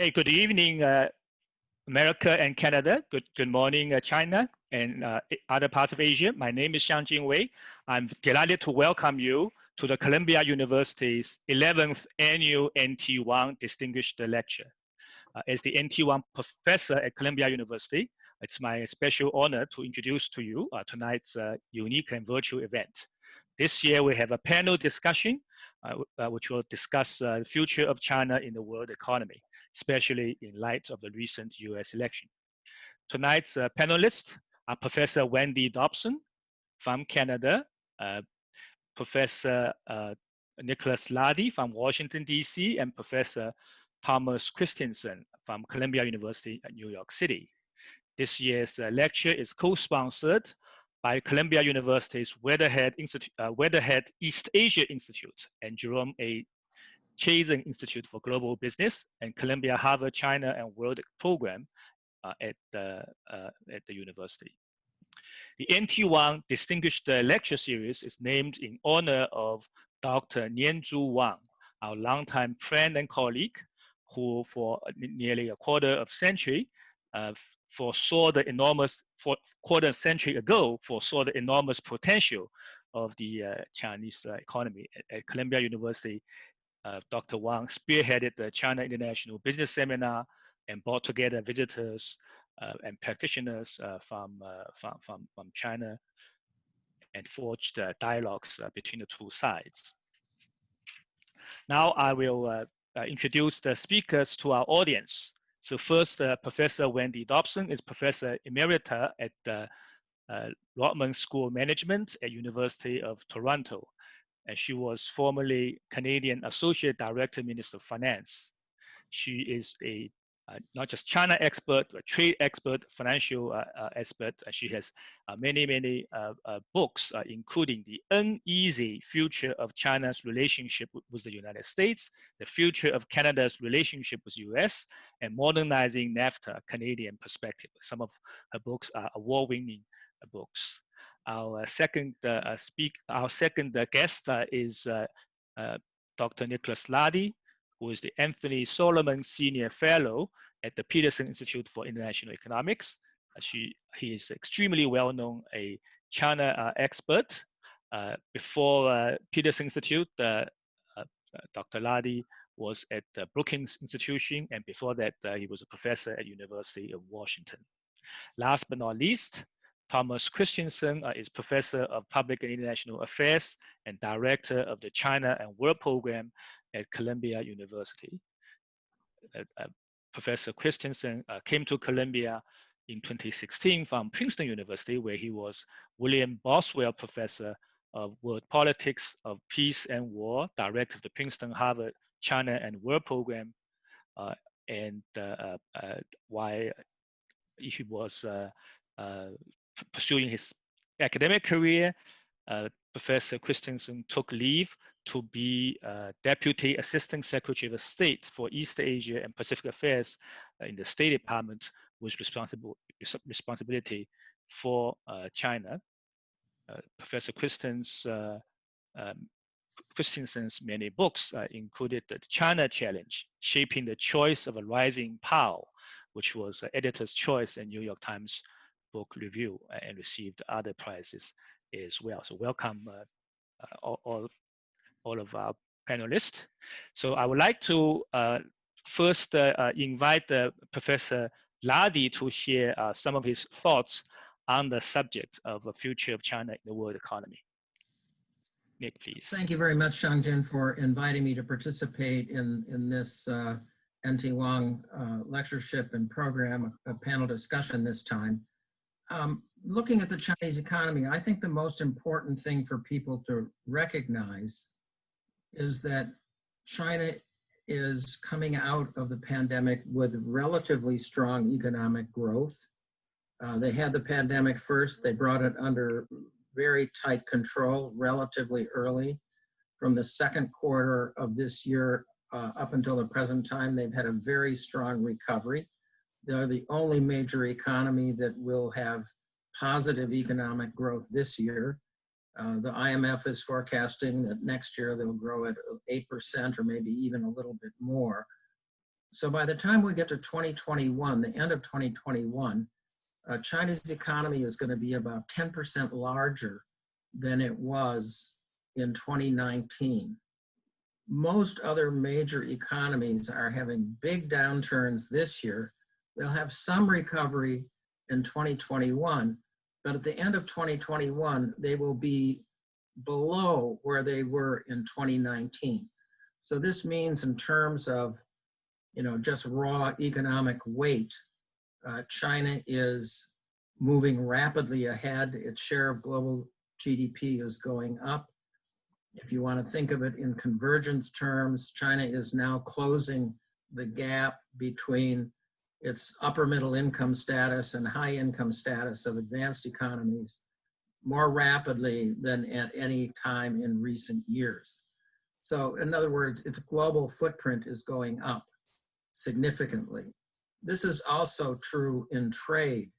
Hey, good evening, America and Canada. Good morning, China and other parts of Asia. My name is Shang-Jin Wei. I'm delighted to welcome you to the Columbia University's 11th Annual NT Wang Distinguished Lecture. As the NT Wang Professor at Columbia University, it's my special honor to introduce to you tonight's unique and virtual event. This year, we have a panel discussion which will discuss the future of China in the world economy, especially in light of the recent US election. Tonight's panelists are Professor Wendy Dobson from Canada, Professor Nicholas Lardy from Washington, D.C., and Professor Thomas Christensen from Columbia University at New York City. This year's lecture is co-sponsored by Columbia University's Weatherhead East Asia Institute and Jerome A. Chazen Institute for Global Business and Columbia Harvard China and World Program at the university. The NT Wang Distinguished Lecture Series is named in honor of Dr. Nianzhu Wang, our longtime friend and colleague, who for nearly a quarter century ago foresaw the enormous potential of the Chinese economy. At Columbia University, Dr. Wang spearheaded the China International Business Seminar and brought together visitors and practitioners from China and forged dialogues between the two sides. Now I will introduce the speakers to our audience. So first, Professor Wendy Dobson is Professor Emerita at the Rotman School of Management at University of Toronto. And she was formerly Canadian Associate Director, Minister of Finance. She is a not just China expert, but trade expert, financial expert. She has many books, including The Uneasy Future of China's Relationship with the United States, The Future of Canada's Relationship with the US, and Modernizing NAFTA, Canadian Perspective. Some of her books are award-winning books. Our second guest is Dr. Nicholas Lardy, who is the Anthony Solomon Senior Fellow at the Peterson Institute for International Economics. He is extremely well-known, a China expert. Before Peterson Institute, Dr. Lardy was at the Brookings Institution, and before that, he was a professor at University of Washington. Last but not least, Thomas Christensen is Professor of Public and International Affairs and Director of the China and World Program at Columbia University. Professor Christensen came to Columbia in 2016 from Princeton University, where he was William Boswell Professor of World Politics of Peace and War, Director of the Princeton Harvard China and World Program, and while he was pursuing his academic career, Professor Christensen took leave to be Deputy Assistant Secretary of State for East Asia and Pacific Affairs in the State Department, with responsibility for China. Professor Christensen's many books included The China Challenge, Shaping the Choice of a Rising Power, which was Editor's Choice and New York Times Book Review, and received other prizes as well. So welcome all of our panelists. So I would like to first invite Professor Lardy to share some of his thoughts on the subject of the future of China in the world economy. Nick, please. Thank you very much, Shang-Jin, for inviting me to participate in this NT Wang lectureship and program, a panel discussion this time. Looking at the Chinese economy, I think the most important thing for people to recognize is that China is coming out of the pandemic with relatively strong economic growth. They had the pandemic first. They brought it under very tight control relatively early. From the second quarter of this year up until the present time, they've had a very strong recovery. They're the only major economy that will have positive economic growth this year. The IMF is forecasting that next year they'll grow at 8% or maybe even a little bit more. So by the time we get to 2021, the end of 2021, China's economy is going to be about 10% larger than it was in 2019. Most other major economies are having big downturns this year. They'll have some recovery in 2021, but at the end of 2021, they will be below where they were in 2019. So this means in terms of, just raw economic weight, China is moving rapidly ahead. Its share of global GDP is going up. If you want to think of it in convergence terms, China is now closing the gap between its upper middle income status and high income status of advanced economies more rapidly than at any time in recent years. So in other words, its global footprint is going up significantly. This is also true in trade.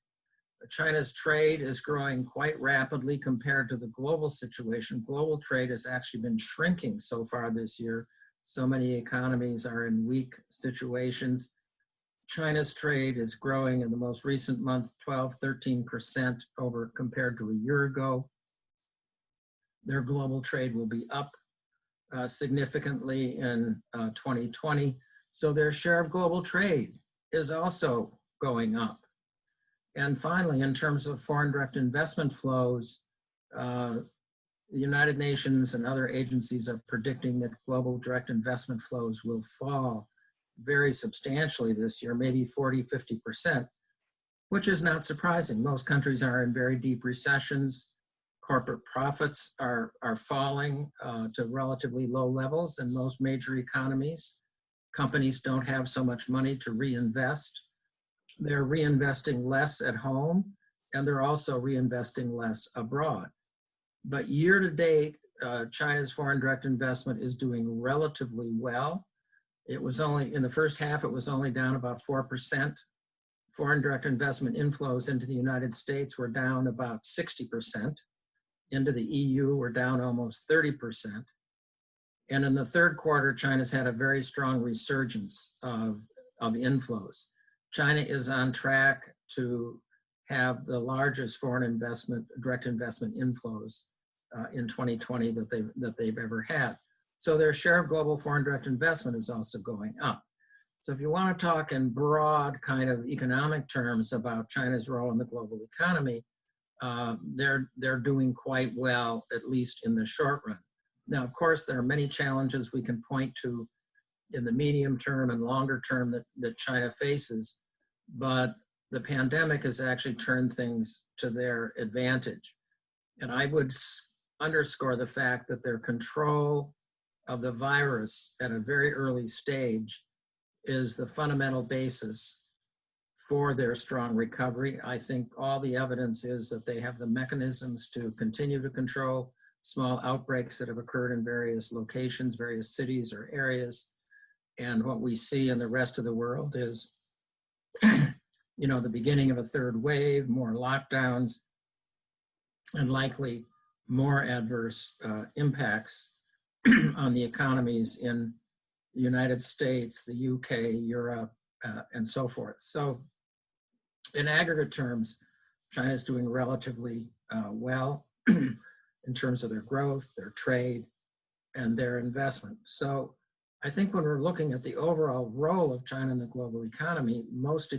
China's trade is growing quite rapidly compared to the global situation. Global trade has actually been shrinking so far this year. So many economies are in weak situations. China's trade is growing in the most recent month, 13% over compared to a year ago. Their global trade will be up significantly in 2020. So their share of global trade is also going up. And finally, in terms of foreign direct investment flows, the United Nations and other agencies are predicting that global direct investment flows will fall very substantially this year, maybe 40, 50%, which is not surprising. Most countries are in very deep recessions. Corporate profits are falling to relatively low levels in most major economies. Companies don't have so much money to reinvest. They're reinvesting less at home, and they're also reinvesting less abroad. But year to date, China's foreign direct investment is doing relatively well. It was only, in the first half, it was only down about 4%. Foreign direct investment inflows into the United States were down about 60%. Into the EU were down almost 30%. And in the third quarter, China's had a very strong resurgence of inflows. China is on track to have the largest foreign direct investment inflows in 2020 that they've ever had. So their share of global foreign direct investment is also going up. So if you want to talk in broad kind of economic terms about China's role in the global economy, they're doing quite well, at least in the short run. Now, of course, there are many challenges we can point to in the medium term and longer term that China faces, but the pandemic has actually turned things to their advantage. And I would underscore the fact that their control of the virus at a very early stage is the fundamental basis for their strong recovery. I think all the evidence is that they have the mechanisms to continue to control small outbreaks that have occurred in various locations, various cities or areas. And what we see in the rest of the world is, the beginning of a third wave, more lockdowns, and likely more adverse impacts on the economies in the United States, the UK, Europe, and so forth. So in aggregate terms, China is doing relatively well in terms of their growth, their trade, and their investment. So I think when we're looking at the overall role of China in the global economy, most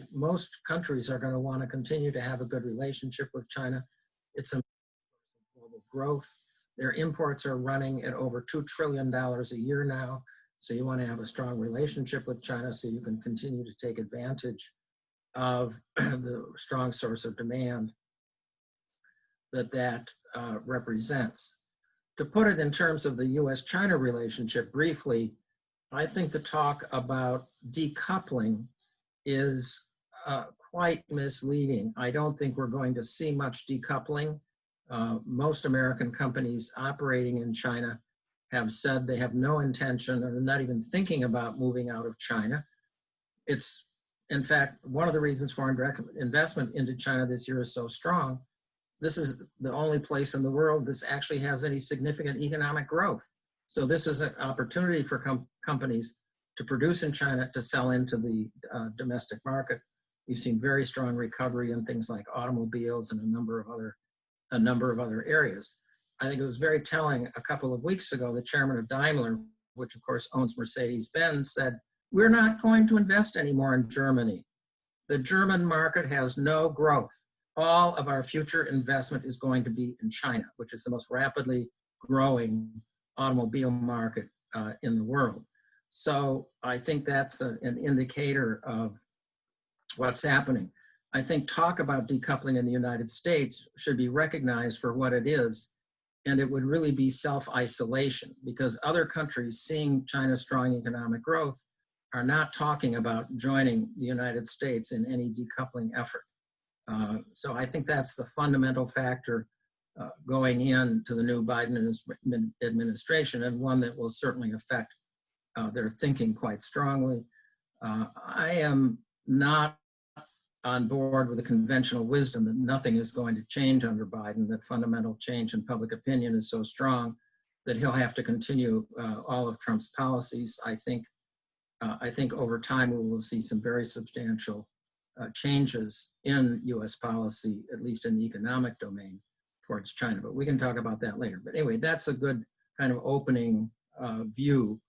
countries are going to want to continue to have a good relationship with China. It's a global growth. Their imports are running at over $2 trillion a year now. So you want to have a strong relationship with China so you can continue to take advantage of the strong source of demand that represents. To put it in terms of the US-China relationship briefly, I think the talk about decoupling is quite misleading. I don't think we're going to see much decoupling. Most American companies operating in China have said they have no intention or they're not even thinking about moving out of China. It's, in fact, one of the reasons foreign direct investment into China this year is so strong. This is the only place in the world that actually has any significant economic growth. So this is an opportunity for companies to produce in China to sell into the domestic market. We've seen very strong recovery in things like automobiles and a number of other areas. I think it was very telling a couple of weeks ago, the chairman of Daimler, which of course owns Mercedes-Benz, said, we're not going to invest anymore in Germany. The German market has no growth. All of our future investment is going to be in China, which is the most rapidly growing automobile market in the world. So I think that's an indicator of what's happening. I think talk about decoupling in the United States should be recognized for what it is, and it would really be self-isolation, because other countries seeing China's strong economic growth are not talking about joining the United States in any decoupling effort. So I think that's the fundamental factor going into the new Biden administration, and one that will certainly affect their thinking quite strongly. I am not on board with the conventional wisdom that nothing is going to change under Biden, that fundamental change in public opinion is so strong that he'll have to continue all of Trump's policies. I think over time we will see some very substantial changes in U.S. policy, at least in the economic domain, towards China. But we can talk about that later. But anyway, that's a good kind of opening view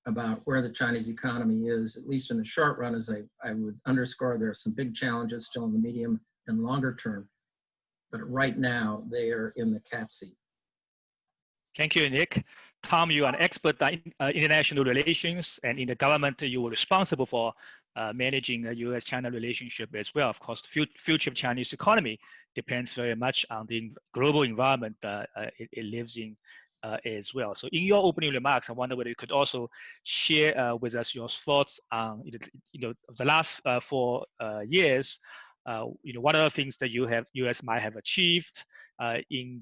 about where the Chinese economy is, at least in the short run. As I would underscore, there are some big challenges still in the medium and longer term, but right now they are in the cat seat. Thank you, Nick. Tom, you are an expert in international relations, and in the government, you were responsible for managing the U.S.-China relationship as well. Of course, the future of Chinese economy depends very much on the global environment it lives in as well. So in your opening remarks, I wonder whether you could also share with us your thoughts on the last 4 years. What are the things that U.S. might have achieved in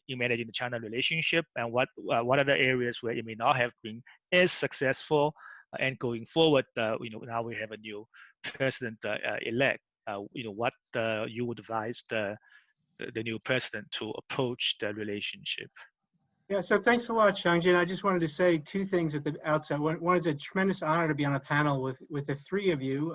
managing the China relationship, and what are the areas where it may not have been as successful? And going forward, now we have a new president elect. What you would advise the new president to approach the relationship? Yeah, so thanks a lot, Shang-Jin. I just wanted to say 2 things at the outset. One is a tremendous honor to be on a panel with the 3 of you.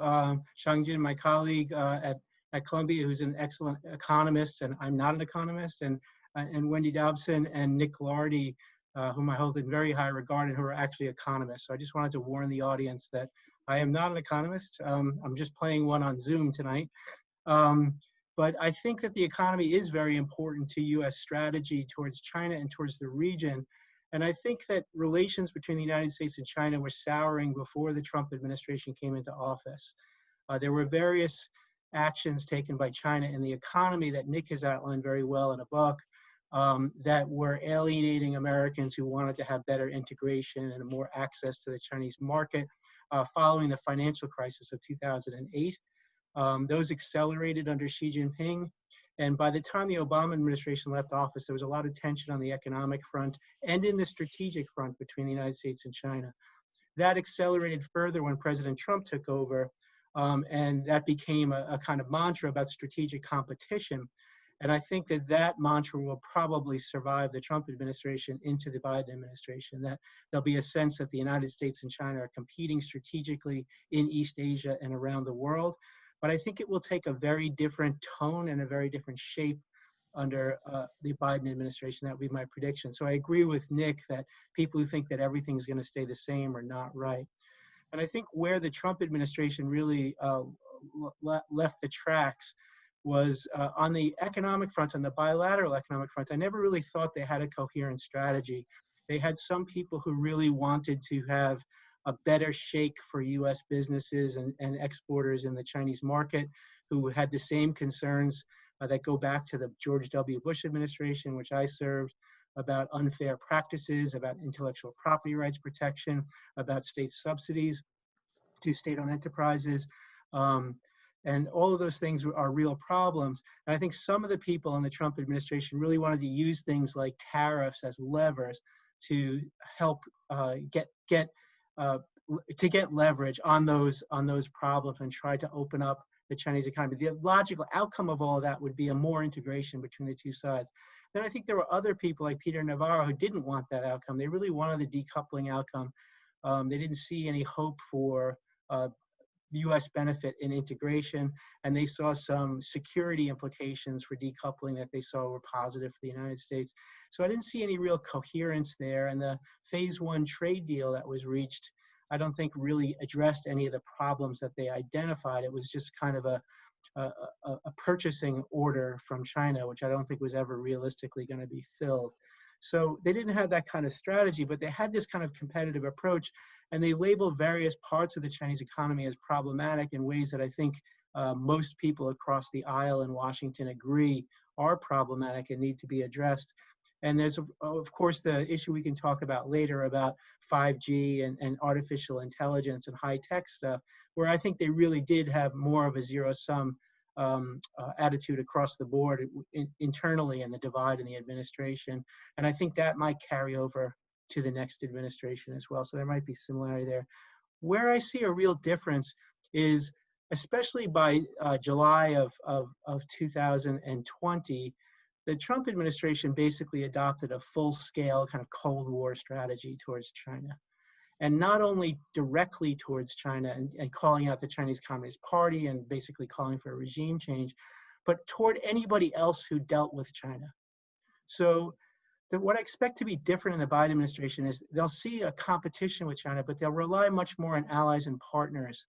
Shang-Jin, my colleague at Columbia, who's an excellent economist, and I'm not an economist, and Wendy Dobson and Nick Lardy, whom I hold in very high regard and who are actually economists. So I just wanted to warn the audience that I am not an economist. I'm just playing one on Zoom tonight. But I think that the economy is very important to U.S. strategy towards China and towards the region. And I think that relations between the United States and China were souring before the Trump administration came into office. There were various actions taken by China in the economy that Nick has outlined very well in a book that were alienating Americans who wanted to have better integration and more access to the Chinese market following the financial crisis of 2008. Those accelerated under Xi Jinping. And by the time the Obama administration left office, there was a lot of tension on the economic front and in the strategic front between the United States and China. That accelerated further when President Trump took over, and that became a kind of mantra about strategic competition. And I think that that mantra will probably survive the Trump administration into the Biden administration, that there'll be a sense that the United States and China are competing strategically in East Asia and around the world. But I think it will take a very different tone and a very different shape under the Biden administration. That would be my prediction. So I agree with Nick that people who think that everything's going to stay the same are not right. And I think where the Trump administration really left the tracks was on the economic front, on the bilateral economic front. I never really thought they had a coherent strategy. They had some people who really wanted to have a better shake for U.S. businesses and exporters in the Chinese market, who had the same concerns that go back to the George W. Bush administration, which I served, about unfair practices, about intellectual property rights protection, about state subsidies to state-owned enterprises. And all of those things are real problems. And I think some of the people in the Trump administration really wanted to use things like tariffs as levers to help get leverage on those problems and try to open up the Chinese economy. The logical outcome of all of that would be a more integration between the two sides. Then I think there were other people like Peter Navarro who didn't want that outcome. They really wanted the decoupling outcome. They didn't see any hope for U.S. benefit in integration, and they saw some security implications for decoupling that they saw were positive for the United States. So I didn't see any real coherence there, and the phase one trade deal that was reached, I don't think really addressed any of the problems that they identified. It was just kind of a purchasing order from China, which I don't think was ever realistically going to be filled. So they didn't have that kind of strategy, but they had this kind of competitive approach, and they labeled various parts of the Chinese economy as problematic in ways that I think most people across the aisle in Washington agree are problematic and need to be addressed. And there's, of course, the issue we can talk about later about 5G and artificial intelligence and high-tech stuff, where I think they really did have more of a zero-sum attitude across the board internally in the divide in the administration. And I think that might carry over to the next administration as well. So there might be similarity there. Where I see a real difference is, especially by July of 2020, the Trump administration basically adopted a full-scale kind of Cold War strategy towards China. And not only directly towards China and calling out the Chinese Communist Party and basically calling for a regime change, but toward anybody else who dealt with China. So what I expect to be different in the Biden administration is they'll see a competition with China, but they'll rely much more on allies and partners.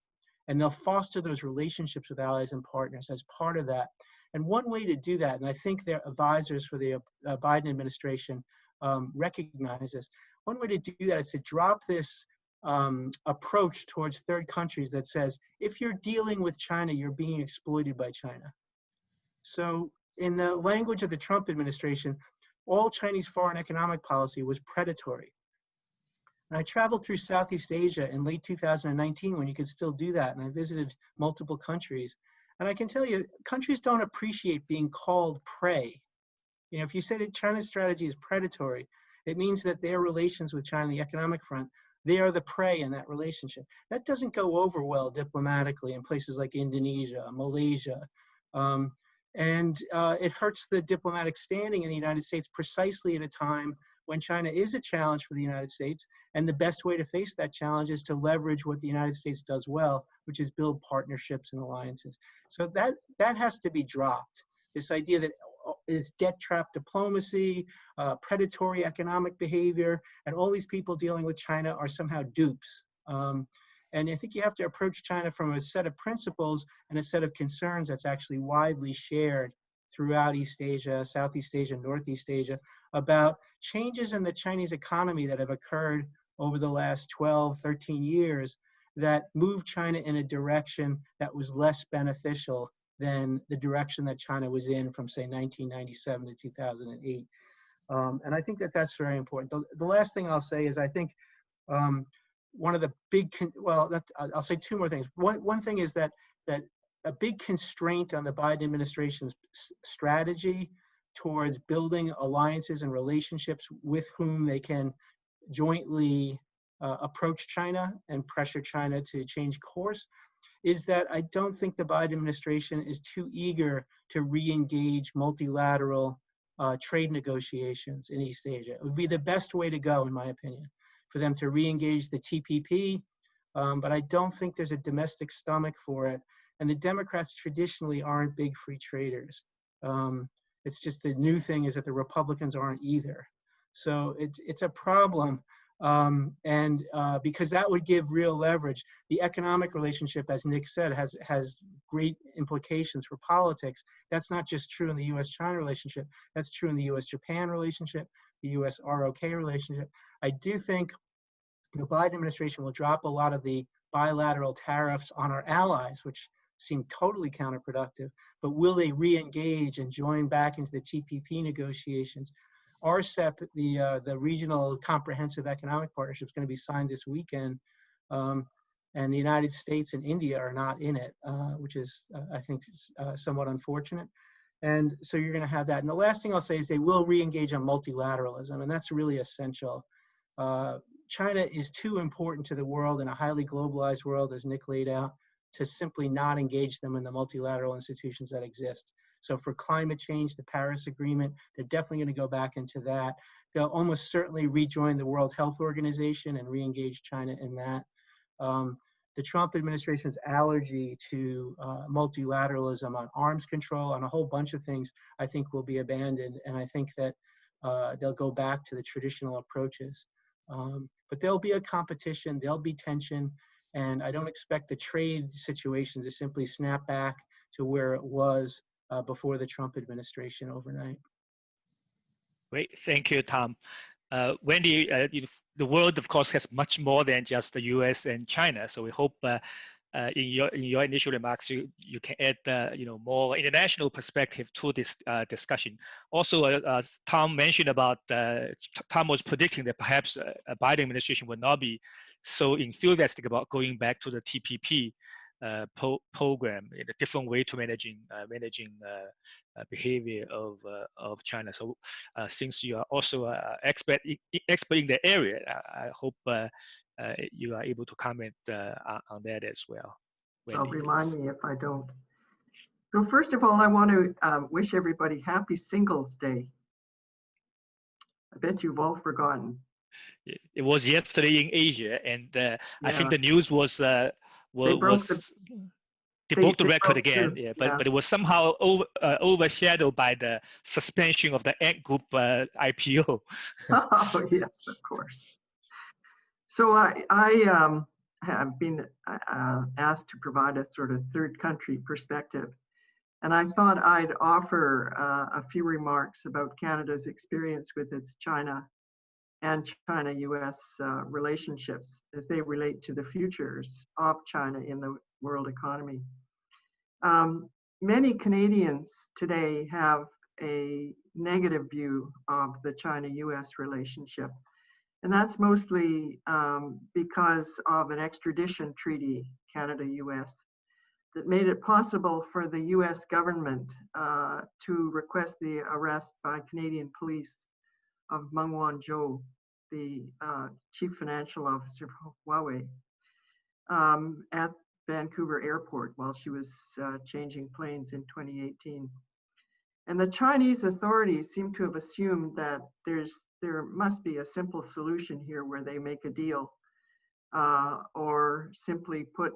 And they'll foster those relationships with allies and partners as part of that. And one way to do that, and I think their advisors for the Biden administration recognize this, one way to do that is to drop this approach towards third countries that says, if you're dealing with China, you're being exploited by China. So in the language of the Trump administration, all Chinese foreign economic policy was predatory. And I traveled through Southeast Asia in late 2019 when you could still do that, and I visited multiple countries. And I can tell you, countries don't appreciate being called prey. You know, if you say that China's strategy is predatory, it means that their relations with China on the economic front, they are the prey in that relationship. That doesn't go over well diplomatically in places like Indonesia, Malaysia. And it hurts the diplomatic standing in the United States precisely at a time when China is a challenge for the United States. And the best way to face that challenge is to leverage what the United States does well, which is build partnerships and alliances. So that has to be dropped. This idea that is debt trap diplomacy, predatory economic behavior, and all these people dealing with China are somehow dupes. And I think you have to approach China from a set of principles and a set of concerns that's actually widely shared throughout East Asia, Southeast Asia, Northeast Asia, about changes in the Chinese economy that have occurred over the last 12, 13 years that moved China in a direction that was less beneficial than the direction that China was in from, say, 1997 to 2008. And I think that that's very important. The last thing I'll say is I think one of the big, I'll say two more things. One thing is that a big constraint on the Biden administration's strategy towards building alliances and relationships with whom they can jointly approach China and pressure China to change course is that I don't think the Biden administration is too eager to re-engage multilateral trade negotiations in East Asia. It would be the best way to go, in my opinion, for them to re-engage the TPP, but I don't think there's a domestic stomach for it. And the Democrats traditionally aren't big free traders. It's just the new thing is that the Republicans aren't either. So it's a problem. Because that would give real leverage. The economic relationship, as Nick said, has great implications for politics. That's not just true in the U.S.-China relationship. That's true in the U.S.-Japan relationship, the U.S.-ROK relationship. I do think the Biden administration will drop a lot of the bilateral tariffs on our allies, which seem totally counterproductive. But will they re-engage and join back into the TPP negotiations? RCEP, the Regional Comprehensive Economic Partnership, is going to be signed this weekend, and the United States and India are not in it, which is, I think, somewhat unfortunate. And so you're going to have that. And the last thing I'll say is they will re-engage on multilateralism, and that's really essential. China is too important to the world in a highly globalized world, as Nick laid out, to simply not engage them in the multilateral institutions that exist. So for climate change, the Paris Agreement, they're definitely going to go back into that. They'll almost certainly rejoin the World Health Organization and re-engage China in that. The Trump administration's allergy to multilateralism on arms control, on a whole bunch of things, I think will be abandoned. And I think that they'll go back to the traditional approaches. But there'll be a competition, there'll be tension, and I don't expect the trade situation to simply snap back to where it was before the Trump administration overnight. Great, thank you, Tom. Wendy, the world, of course, has much more than just the U.S. and China. So we hope in your initial remarks, you can add more international perspective to this discussion. Also, Tom mentioned about Tom was predicting that perhaps a Biden administration would not be so enthusiastic about going back to the TPP program in a different way to managing behavior of China. So since you are also expert in the area, I hope you are able to comment on that as well. So Wendy, remind please. me if I don't. So first of all, I want to wish everybody happy Singles Day. I bet you've all forgotten. It was yesterday in Asia, and I think the news was they broke the record again. But it was somehow overshadowed by the suspension of the Ant Group IPO. Oh yes, of course. So I have been asked to provide a sort of third country perspective, and I thought I'd offer a few remarks about Canada's experience with its China and China-US relationships as they relate to the futures of China in the world economy. Many Canadians today have a negative view of the China-US relationship, and that's mostly because of an extradition treaty, Canada-US, that made it possible for the US government to request the arrest by Canadian police of Meng Wanzhou, the chief financial officer of Huawei, at Vancouver Airport while she was changing planes in 2018. And the Chinese authorities seem to have assumed that there must be a simple solution here where they make a deal, or simply put,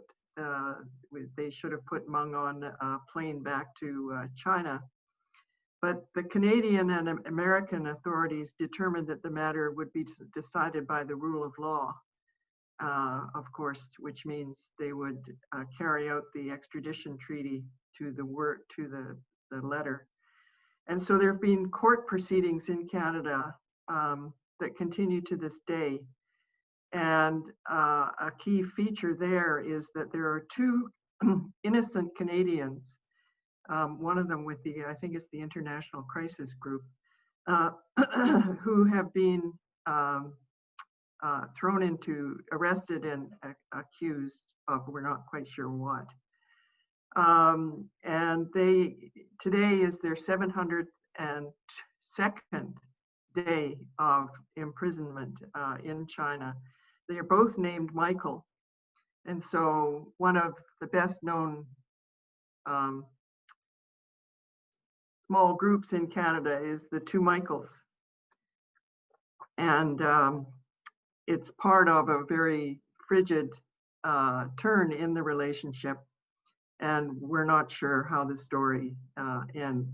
they should have put Meng on a plane back to China. But the Canadian and American authorities determined that the matter would be decided by the rule of law, of course, which means they would carry out the extradition treaty to the letter. And so there have been court proceedings in Canada that continue to this day. And a key feature there is that there are two innocent Canadians, one of them with I think it's the International Crisis Group, who have been arrested and accused of, we're not quite sure what. And today is their 702nd day of imprisonment in China. They are both named Michael. And so one of the best known small groups in Canada is the Two Michaels. And it's part of a very frigid turn in the relationship. And we're not sure how the story ends.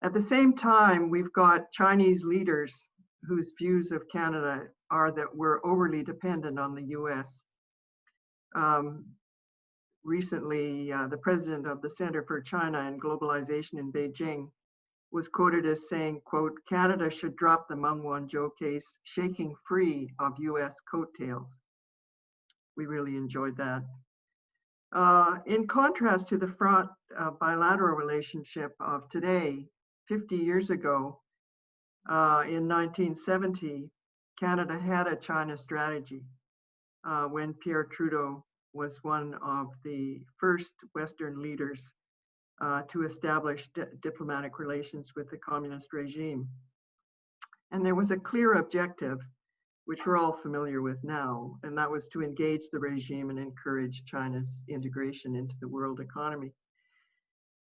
At the same time, we've got Chinese leaders whose views of Canada are that we're overly dependent on the US. Recently, the president of the Center for China and Globalization in Beijing was quoted as saying, quote, "Canada should drop the Meng Wanzhou case, shaking free of US coattails." We really enjoyed that. In contrast to the fraught bilateral relationship of today, 50 years ago, in 1970, Canada had a China strategy when Pierre Trudeau was one of the first Western leaders to establish diplomatic relations with the communist regime. And there was a clear objective, which we're all familiar with now, and that was to engage the regime and encourage China's integration into the world economy.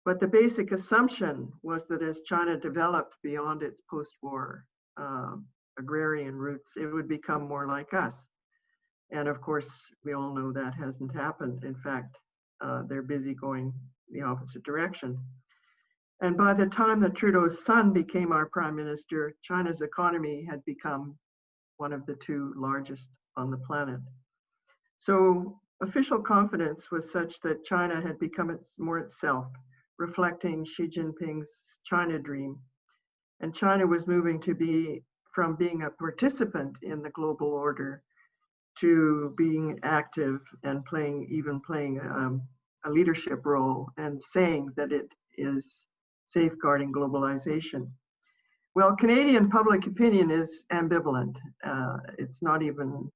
But the basic assumption was that as China developed beyond its post-war agrarian roots, it would become more like us. And of course, we all know that hasn't happened. In fact, they're busy going the opposite direction. And by the time that Trudeau's son became our prime minister, China's economy had become one of the two largest on the planet. So official confidence was such that China had become more itself, reflecting Xi Jinping's China dream. And China was moving to be from being a participant in the global order to being active and playing a leadership role and saying that it is safeguarding globalization. Well, Canadian public opinion is ambivalent. It's not even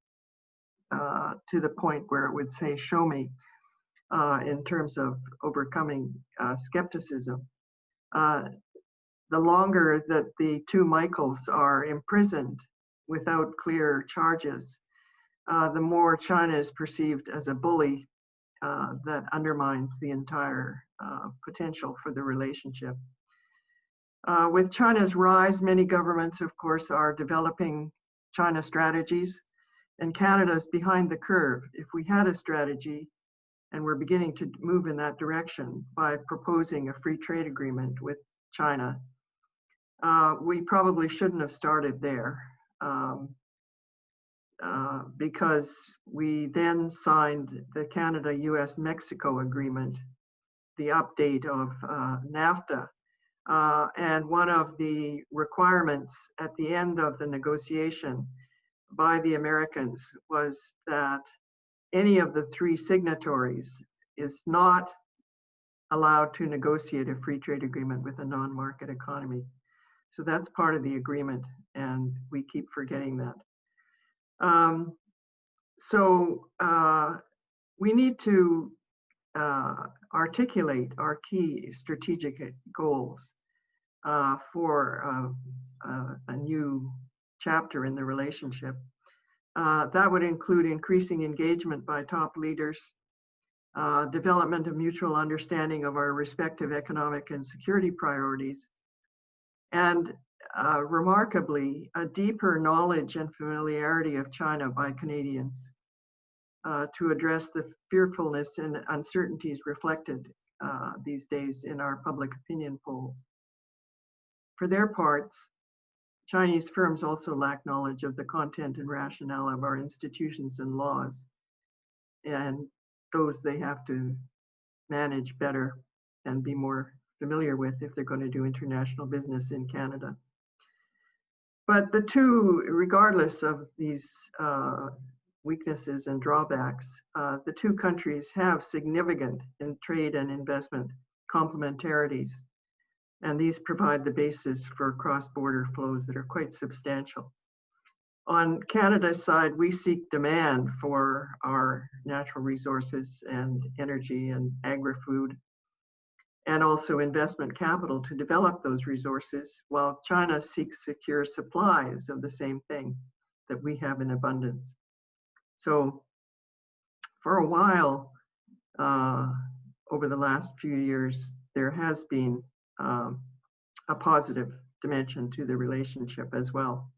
to the point where it would say, show me, in terms of overcoming skepticism. The longer that the two Michaels are imprisoned without clear charges, the more China is perceived as a bully that undermines the entire potential for the relationship. With China's rise, many governments, of course, are developing China strategies, and Canada's behind the curve. If we had a strategy, and we're beginning to move in that direction by proposing a free trade agreement with China, we probably shouldn't have started there. Because we then signed the Canada-US-Mexico agreement, the update of NAFTA. And one of the requirements at the end of the negotiation by the Americans was that any of the three signatories is not allowed to negotiate a free trade agreement with a non-market economy. So that's part of the agreement, and we keep forgetting that. We need to articulate our key strategic goals for a new chapter in the relationship. That would include increasing engagement by top leaders, development of mutual understanding of our respective economic and security priorities, and remarkably, a deeper knowledge and familiarity of China by Canadians to address the fearfulness and uncertainties reflected these days in our public opinion polls. For their parts, Chinese firms also lack knowledge of the content and rationale of our institutions and laws, and those they have to manage better and be more familiar with if they're going to do international business in Canada. But the two, regardless of these weaknesses and drawbacks, the two countries have significant in trade and investment complementarities, and these provide the basis for cross-border flows that are quite substantial. On Canada's side, we seek demand for our natural resources and energy and agri-food, and also investment capital to develop those resources, while China seeks secure supplies of the same thing that we have in abundance. So for a while, over the last few years, there has been a positive dimension to the relationship as well.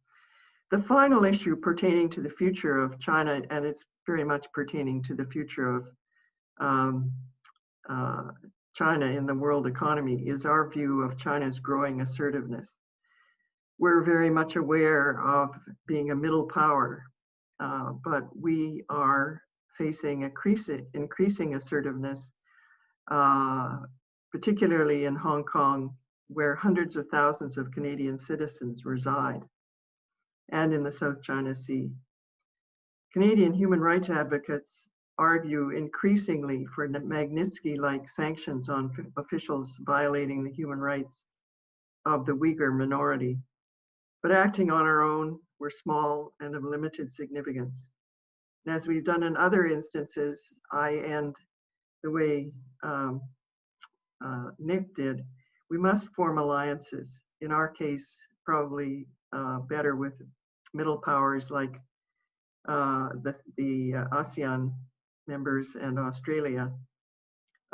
The final issue pertaining to the future of China, and it's very much pertaining to the future of China in the world economy, is our view of China's growing assertiveness. We're very much aware of being a middle power, but we are facing increasing assertiveness, particularly in Hong Kong, where hundreds of thousands of Canadian citizens reside, and in the South China Sea. Canadian human rights advocates argue increasingly for Magnitsky-like sanctions on officials violating the human rights of the Uyghur minority. But acting on our own, we're small and of limited significance. And as we've done in other instances, I end the way Nick did. We must form alliances. In our case, probably better with middle powers like the ASEAN members and Australia,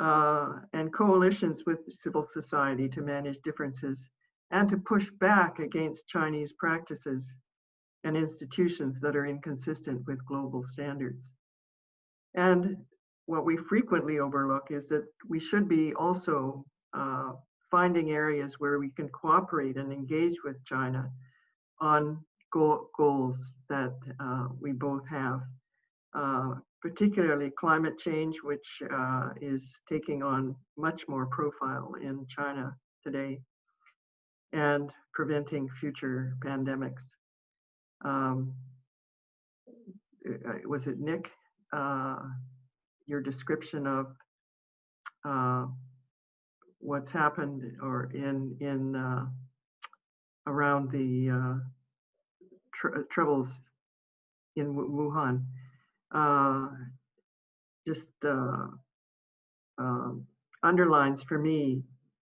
and coalitions with civil society to manage differences and to push back against Chinese practices and institutions that are inconsistent with global standards. And what we frequently overlook is that we should be also finding areas where we can cooperate and engage with China on goals that we both have, particularly climate change, which is taking on much more profile in China today, and preventing future pandemics. Was it Nick? Your description of what's happened or in around the troubles in Wuhan just underlines for me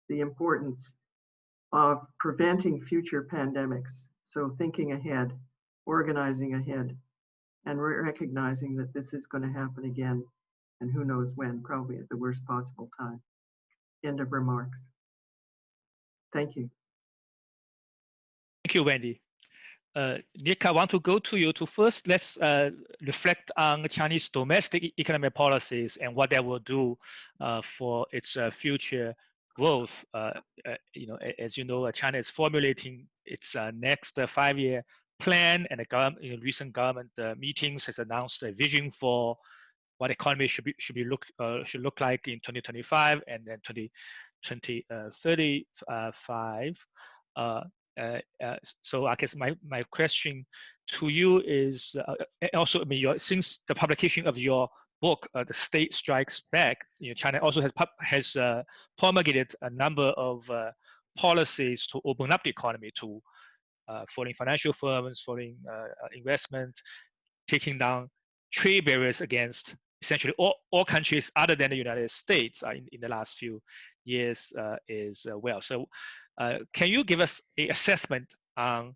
the importance of preventing future pandemics. So thinking ahead, organizing ahead, and recognizing that this is going to happen again, and who knows when, probably at the worst possible time. End of remarks. Thank you. Thank you, Wendy. Nick, I want to go to you to first. Let's reflect on Chinese domestic economic policies and what that will do for its future growth. As you know, China is formulating its next 5-year plan, and the recent government meetings has announced a vision for what economy should look like in 2025 and then 2035. So I guess my question to you is also, since the publication of your book, The State Strikes Back, China also has promulgated a number of policies to open up the economy to foreign financial firms, foreign investment, taking down trade barriers against essentially all countries other than the United States in the last few years as well. So can you give us an assessment on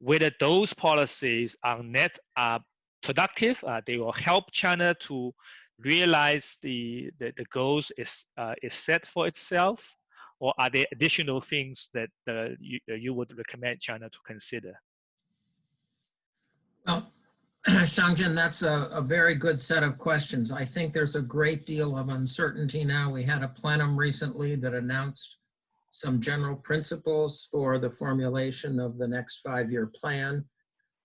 whether those policies on net are productive? They will help China to realize the goals is set for itself, or are there additional things that you would recommend China to consider? Well, Shang-Jin, that's a very good set of questions. I think there's a great deal of uncertainty now. We had a plenum recently that announced some general principles for the formulation of the next 5-year plan,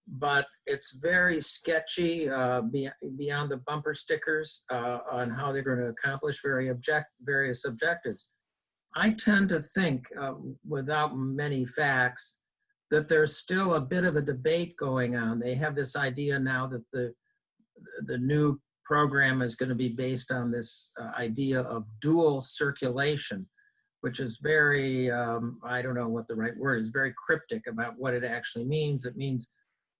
but it's very sketchy beyond the bumper stickers on how they're going to accomplish various objectives. I tend to think, without many facts, that there's still a bit of a debate going on. They have this idea now that the new program is going to be based on this idea of dual circulation, which is very, I don't know what the right word is, very cryptic about what it actually means. It means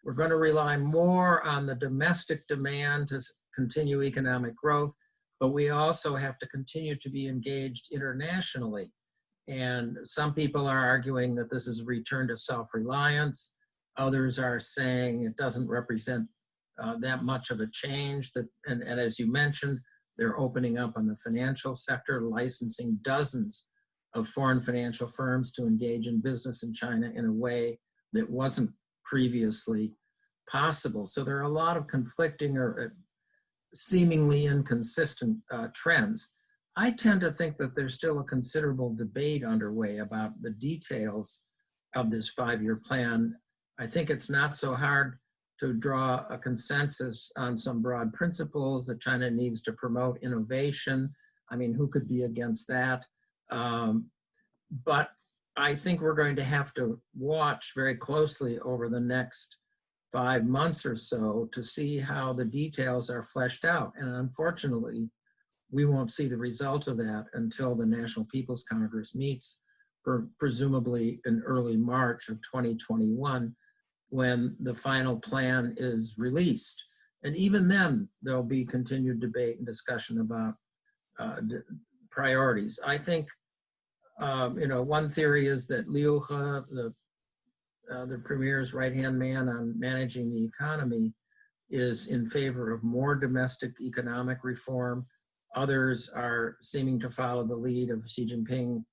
we're going to rely more on the domestic demand to continue economic growth, but we also have to continue to be engaged internationally. And some people are arguing that this is a return to self-reliance. Others are saying it doesn't represent that much of a change. And as you mentioned, they're opening up on the financial sector, licensing dozens of foreign financial firms to engage in business in China in a way that wasn't previously possible. So there are a lot of conflicting or seemingly inconsistent trends. I tend to think that there's still a considerable debate underway about the details of this 5-year plan. I think it's not so hard to draw a consensus on some broad principles that China needs to promote innovation. I mean, who could be against that? But I think we're going to have to watch very closely over the next 5 months or so to see how the details are fleshed out. And unfortunately, we won't see the result of that until the National People's Congress meets, presumably in early March of 2021, when the final plan is released. And even then, there'll be continued debate and discussion about priorities. I think, one theory is that Liu He, the premier's right-hand man on managing the economy, is in favor of more domestic economic reform. Others are seeming to follow the lead of Xi Jinping,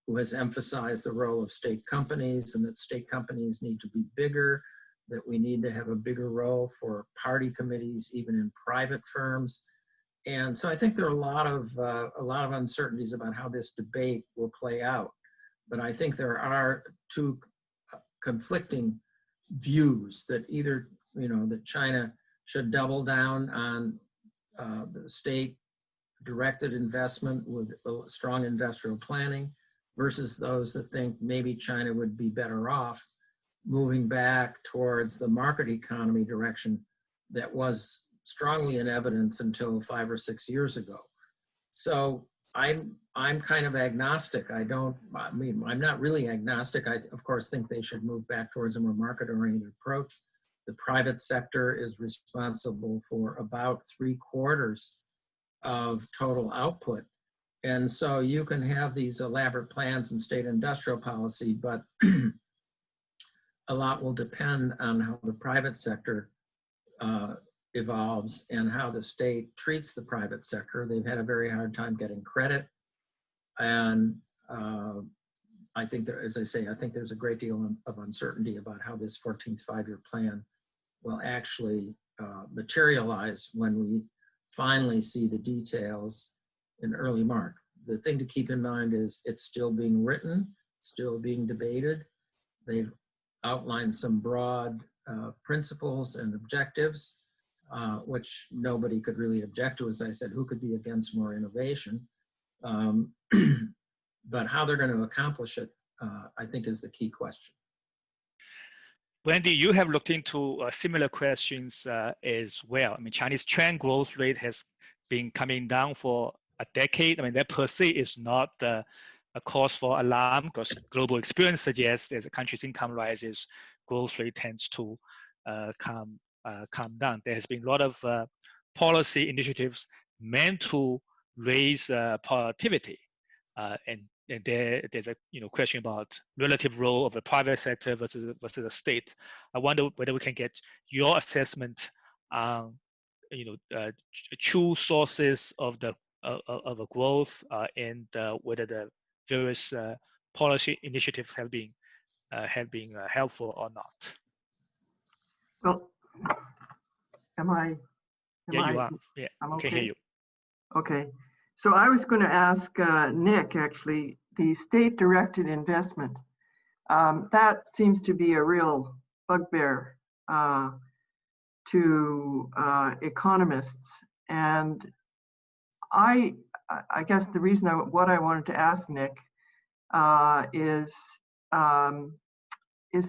who has emphasized the role of state companies and that state companies need to be bigger, that we need to have a bigger role for party committees, even in private firms. And so I think there are a lot of uncertainties about how this debate will play out. But I think there are two conflicting views that either, that China should double down on the state-directed investment with strong industrial planning versus those that think maybe China would be better off moving back towards the market economy direction that was strongly in evidence until 5 or 6 years ago. So I'm kind of agnostic. I'm not really agnostic. I, of course, think they should move back towards a more market-oriented approach. The private sector is responsible for about 3/4 of total output. And so you can have these elaborate plans in state industrial policy, but a lot will depend on how the private sector evolves and how the state treats the private sector. They've had a very hard time getting credit. And I think there, as I say, I think there's a great deal of uncertainty about how this 14th five-year plan will actually materialize when we finally see the details in early March. The thing to keep in mind is it's still being written, still being debated. They've outlined some broad principles and objectives, which nobody could really object to. As I said, who could be against more innovation? But how they're going to accomplish it, I think, is the key question. Wendy, you have looked into similar questions as well. I mean, Chinese trend growth rate has been coming down for a decade. I mean, that per se is not a cause for alarm, because global experience suggests as a country's income rises, growth rate tends to come down. There has been a lot of policy initiatives meant to raise productivity, and there's a question about relative role of the private sector versus the state. I wonder whether we can get your assessment on true sources of the growth and whether the various policy initiatives have been helpful or not. Well, am I? You are. Yeah, I'm I okay. can hear you. Okay. So I was going to ask Nick, actually, the state-directed investment. That seems to be a real bugbear to economists. And I guess the reason what I wanted to ask Nick is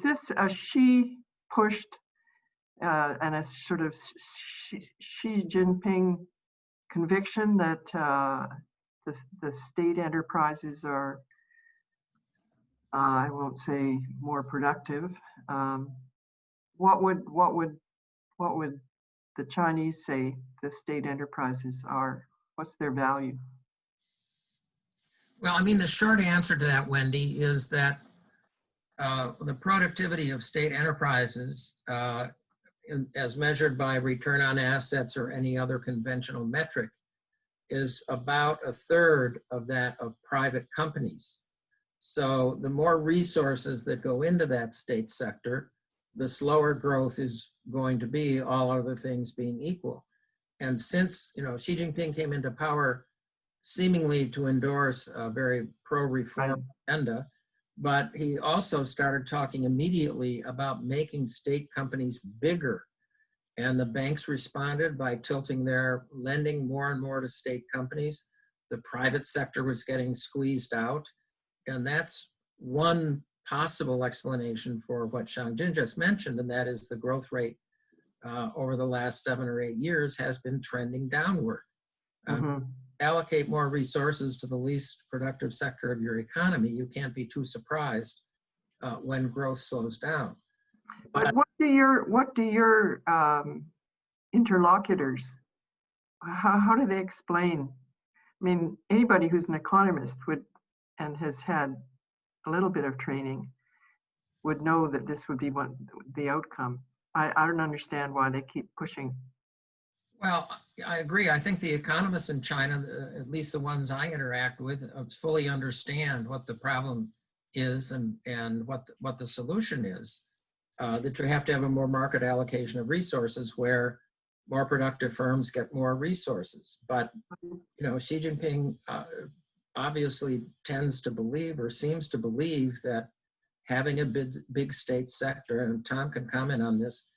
this a Xi pushed and a sort of Xi Jinping conviction that the state enterprises are, I won't say more productive. What would the Chinese say the state enterprises are? What's their value? Well, I mean, the short answer to that, Wendy, is that the productivity of state enterprises, as measured by return on assets or any other conventional metric, is about 1/3 of that of private companies. So the more resources that go into that state sector, the slower growth is going to be, all other things being equal. And since Xi Jinping came into power seemingly to endorse a very pro-reform agenda, but he also started talking immediately about making state companies bigger. And the banks responded by tilting their lending more and more to state companies. The private sector was getting squeezed out. And that's one possible explanation for what Shang-Jin just mentioned, and that is the growth rate over the last 7 or 8 years has been trending downward. Allocate more resources to the least productive sector of your economy, you can't be too surprised when growth slows down. But what do your interlocutors, how do they explain? I mean, anybody who's an economist would, and has had a little bit of training, would know that this would be the outcome. I don't understand why they keep pushing Well, I agree. I think the economists in China, at least the ones I interact with, fully understand what the problem is and what the solution is. That you have to have a more market allocation of resources where more productive firms get more resources. But, Xi Jinping obviously tends to believe or seems to believe that having a big state sector, and Tom can comment on this,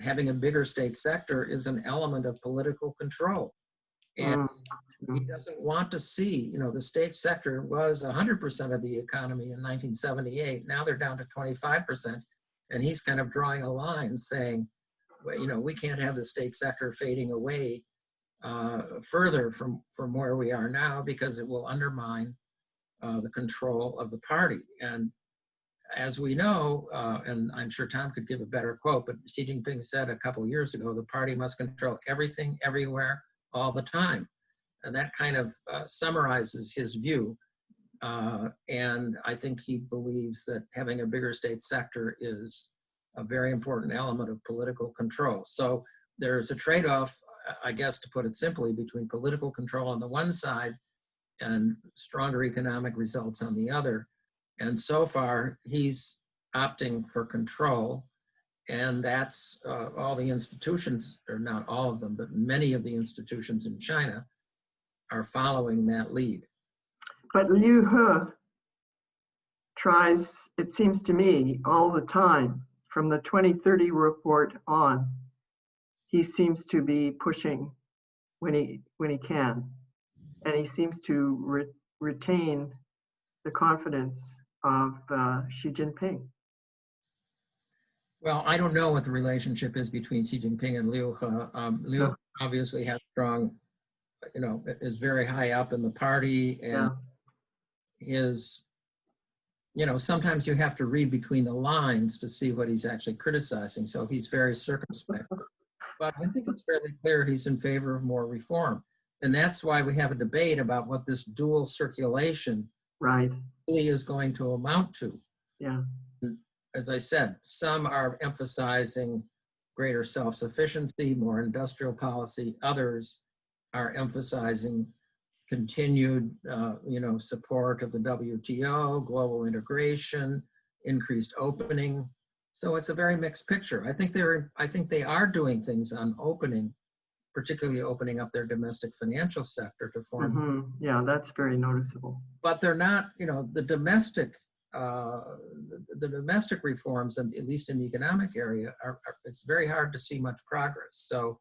having a bigger state sector is an element of political control. And he doesn't want to see, the state sector was 100% of the economy in 1978. Now they're down to 25%. And he's kind of drawing a line saying, well, we can't have the state sector fading away further from where we are now because it will undermine the control of the party. And as we know, and I'm sure Tom could give a better quote, but Xi Jinping said a couple of years ago, the party must control everything, everywhere, all the time. And that kind of summarizes his view. And I think he believes that having a bigger state sector is a very important element of political control. So there's a trade-off, I guess, to put it simply, between political control on the one side and stronger economic results on the other. And so far, he's opting for control. And that's all the institutions, or not all of them, but many of the institutions in China are following that lead. But Liu He tries, it seems to me, all the time, from the 2030 report on, he seems to be pushing when he can. And he seems to retain the confidence of Xi Jinping. Well, I don't know what the relationship is between Xi Jinping and Liu He. Liu obviously has strong, is very high up in the party, and is, sometimes you have to read between the lines to see what he's actually criticizing. So he's very circumspect. But I think it's fairly clear he's in favor of more reform. And that's why we have a debate about what this dual circulation really is going to amount to. Yeah. As I said, some are emphasizing greater self-sufficiency, more industrial policy. Others are emphasizing continued, support of the WTO, global integration, increased opening. So it's a very mixed picture. I think they are doing things on opening, particularly opening up their domestic financial sector to form. Yeah, that's very noticeable. But they're not, the domestic reforms, and at least in the economic area, it's very hard to see much progress. So,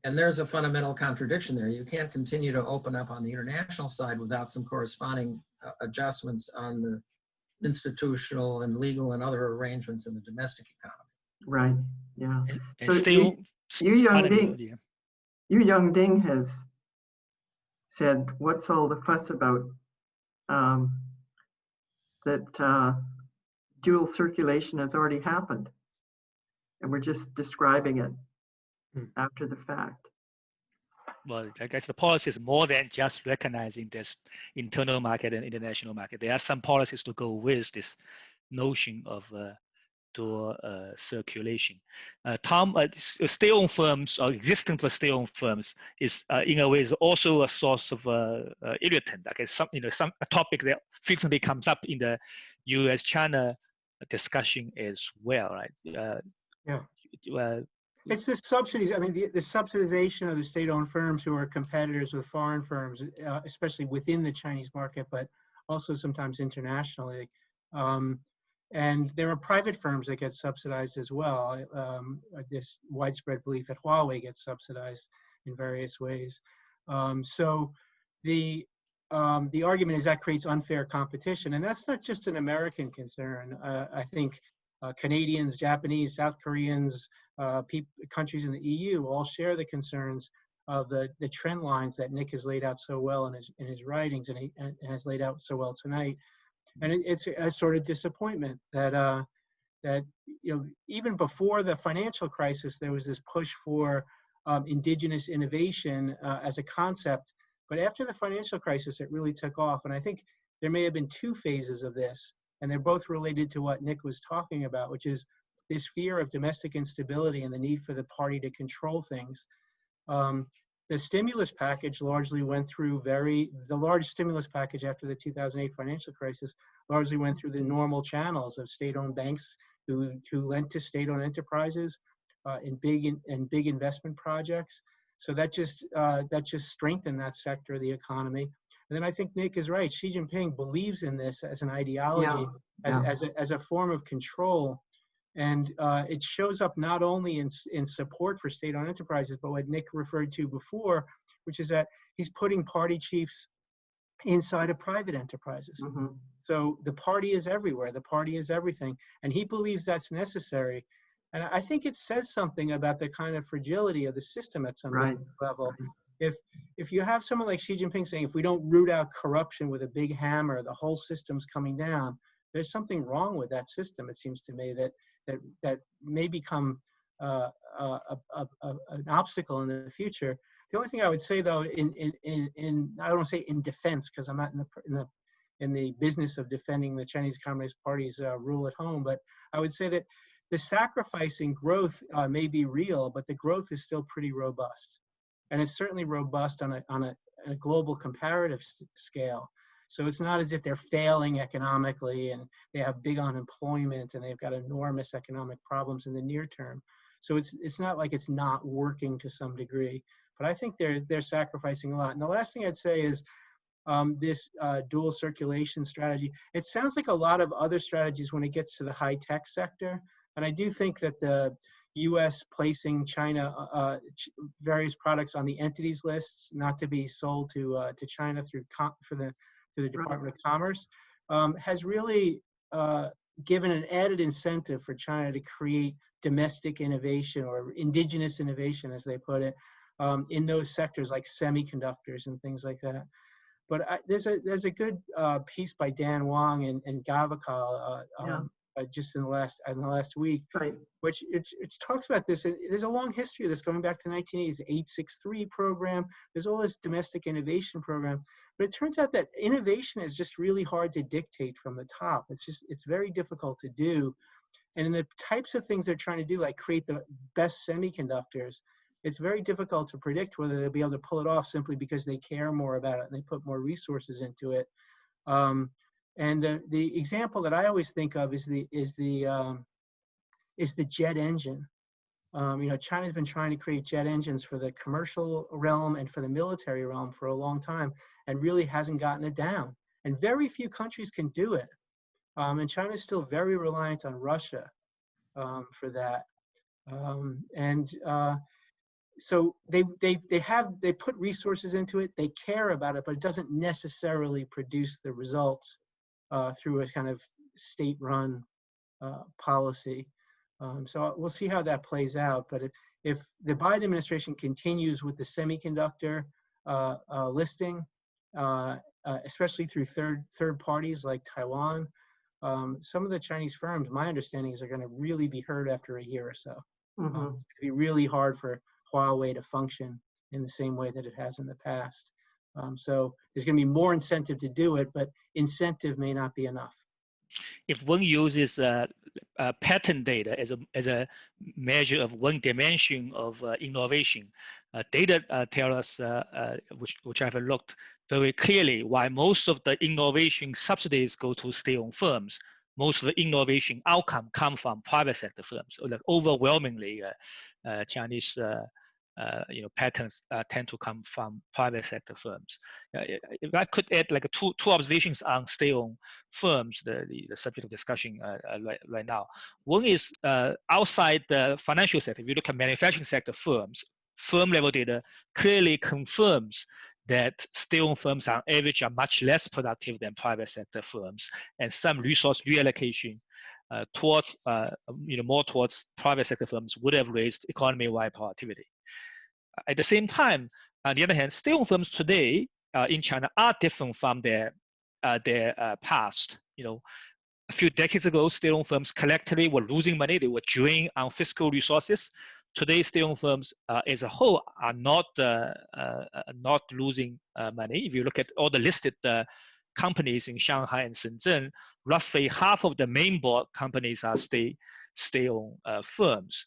and there's a fundamental contradiction there. You can't continue to open up on the international side without some corresponding adjustments on the institutional and legal and other arrangements in the domestic economy. Right. Yeah. And so still, Yu Yongding has said, "What's all the fuss about?" That dual circulation has already happened, and we're just describing it after the fact. Well, I guess the policy is more than just recognizing this internal market and international market. There are some policies to go with this notion of dual circulation. Tom, state-owned firms or existing for state-owned firms is in a way is also a source of irritant. I guess a topic that frequently comes up in the U.S.-China discussion as well, right? It's the subsidies. I mean, the subsidization of the state-owned firms who are competitors with foreign firms, especially within the Chinese market, but also sometimes internationally. And there are private firms that get subsidized as well. This widespread belief that Huawei gets subsidized in various ways. So the argument is that creates unfair competition, and that's not just an American concern. I think Canadians, Japanese, South Koreans, countries in the EU all share the concerns of the trend lines that Nick has laid out so well in his writings, and has laid out so well tonight. And it's a sort of disappointment that even before the financial crisis, there was this push for indigenous innovation as a concept. But after the financial crisis, it really took off. And I think there may have been two phases of this, and they're both related to what Nick was talking about, which is this fear of domestic instability and the need for the party to control things. The stimulus package largely went through the large stimulus package after the 2008 financial crisis largely went through the normal channels of state-owned banks who lent to state-owned enterprises in big investment projects. So that just strengthened that sector of the economy. And then I think Nick is right. Xi Jinping believes in this as an ideology, as a form of control. And it shows up not only in support for state-owned enterprises, but what Nick referred to before, which is that he's putting party chiefs inside of private enterprises. Mm-hmm. So the party is everywhere. The party is everything. And he believes that's necessary. And I think it says something about the kind of fragility of the system at some level. If you have someone like Xi Jinping saying, if we don't root out corruption with a big hammer, the whole system's coming down, there's something wrong with that system, it seems to me, that may become an obstacle in the future. The only thing I would say, though, I don't want to say in defense, because I'm not in the business of defending the Chinese Communist Party's rule at home, but I would say that the sacrificing growth may be real, but the growth is still pretty robust, and it's certainly robust on a global comparative scale. So it's not as if they're failing economically and they have big unemployment and they've got enormous economic problems in the near term. So it's not like it's not working to some degree, but I think they're sacrificing a lot. And the last thing I'd say is this dual circulation strategy. It sounds like a lot of other strategies when it gets to the high tech sector. And I do think that the U.S. placing China various products on the entities lists, not to be sold to China through the Department of Commerce, has really given an added incentive for China to create domestic innovation or indigenous innovation, as they put it, in those sectors like semiconductors and things like that. But there's a good piece by Dan Wang and Gavakal just in the last week, which it talks about this. There's a long history of this going back to the 1980s, the 863 program. There's all this domestic innovation program, but it turns out that innovation is just really hard to dictate from the top. It's very difficult to do. And in the types of things they're trying to do, like create the best semiconductors, it's very difficult to predict whether they'll be able to pull it off simply because they care more about it and they put more resources into it. And the example that I always think of is the jet engine. China's been trying to create jet engines for the commercial realm and for the military realm for a long time, and really hasn't gotten it down. And very few countries can do it. And China's still very reliant on Russia for that. So they put resources into it. They care about it, but it doesn't necessarily produce the results through a kind of state-run policy. So we'll see how that plays out. But if the Biden administration continues with the semiconductor listing, especially through third parties like Taiwan, some of the Chinese firms, my understanding is, are going to really be hurt after a year or so. It's going to be really hard for Huawei to function in the same way that it has in the past. So there's going to be more incentive to do it, but incentive may not be enough. If one uses patent data as a measure of one dimension of innovation, data tell us, which I've looked very clearly, why most of the innovation subsidies go to state-owned firms. Most of the innovation outcome come from private sector firms. So, like, overwhelmingly, Chinese patents tend to come from private sector firms. If I could add like two observations on state-owned firms, the subject of discussion right now. One is outside the financial sector. If you look at manufacturing sector firms, firm level data clearly confirms that state-owned firms on average are much less productive than private sector firms, and some resource reallocation towards more towards private sector firms would have raised economy-wide productivity. At the same time, on the other hand, state-owned firms today in China are different from their past. A few decades ago, state-owned firms collectively were losing money. They were drawing on fiscal resources. Today, state-owned firms as a whole are not losing money. If you look at all the listed companies in Shanghai and Shenzhen, roughly half of the main board companies are state-owned firms.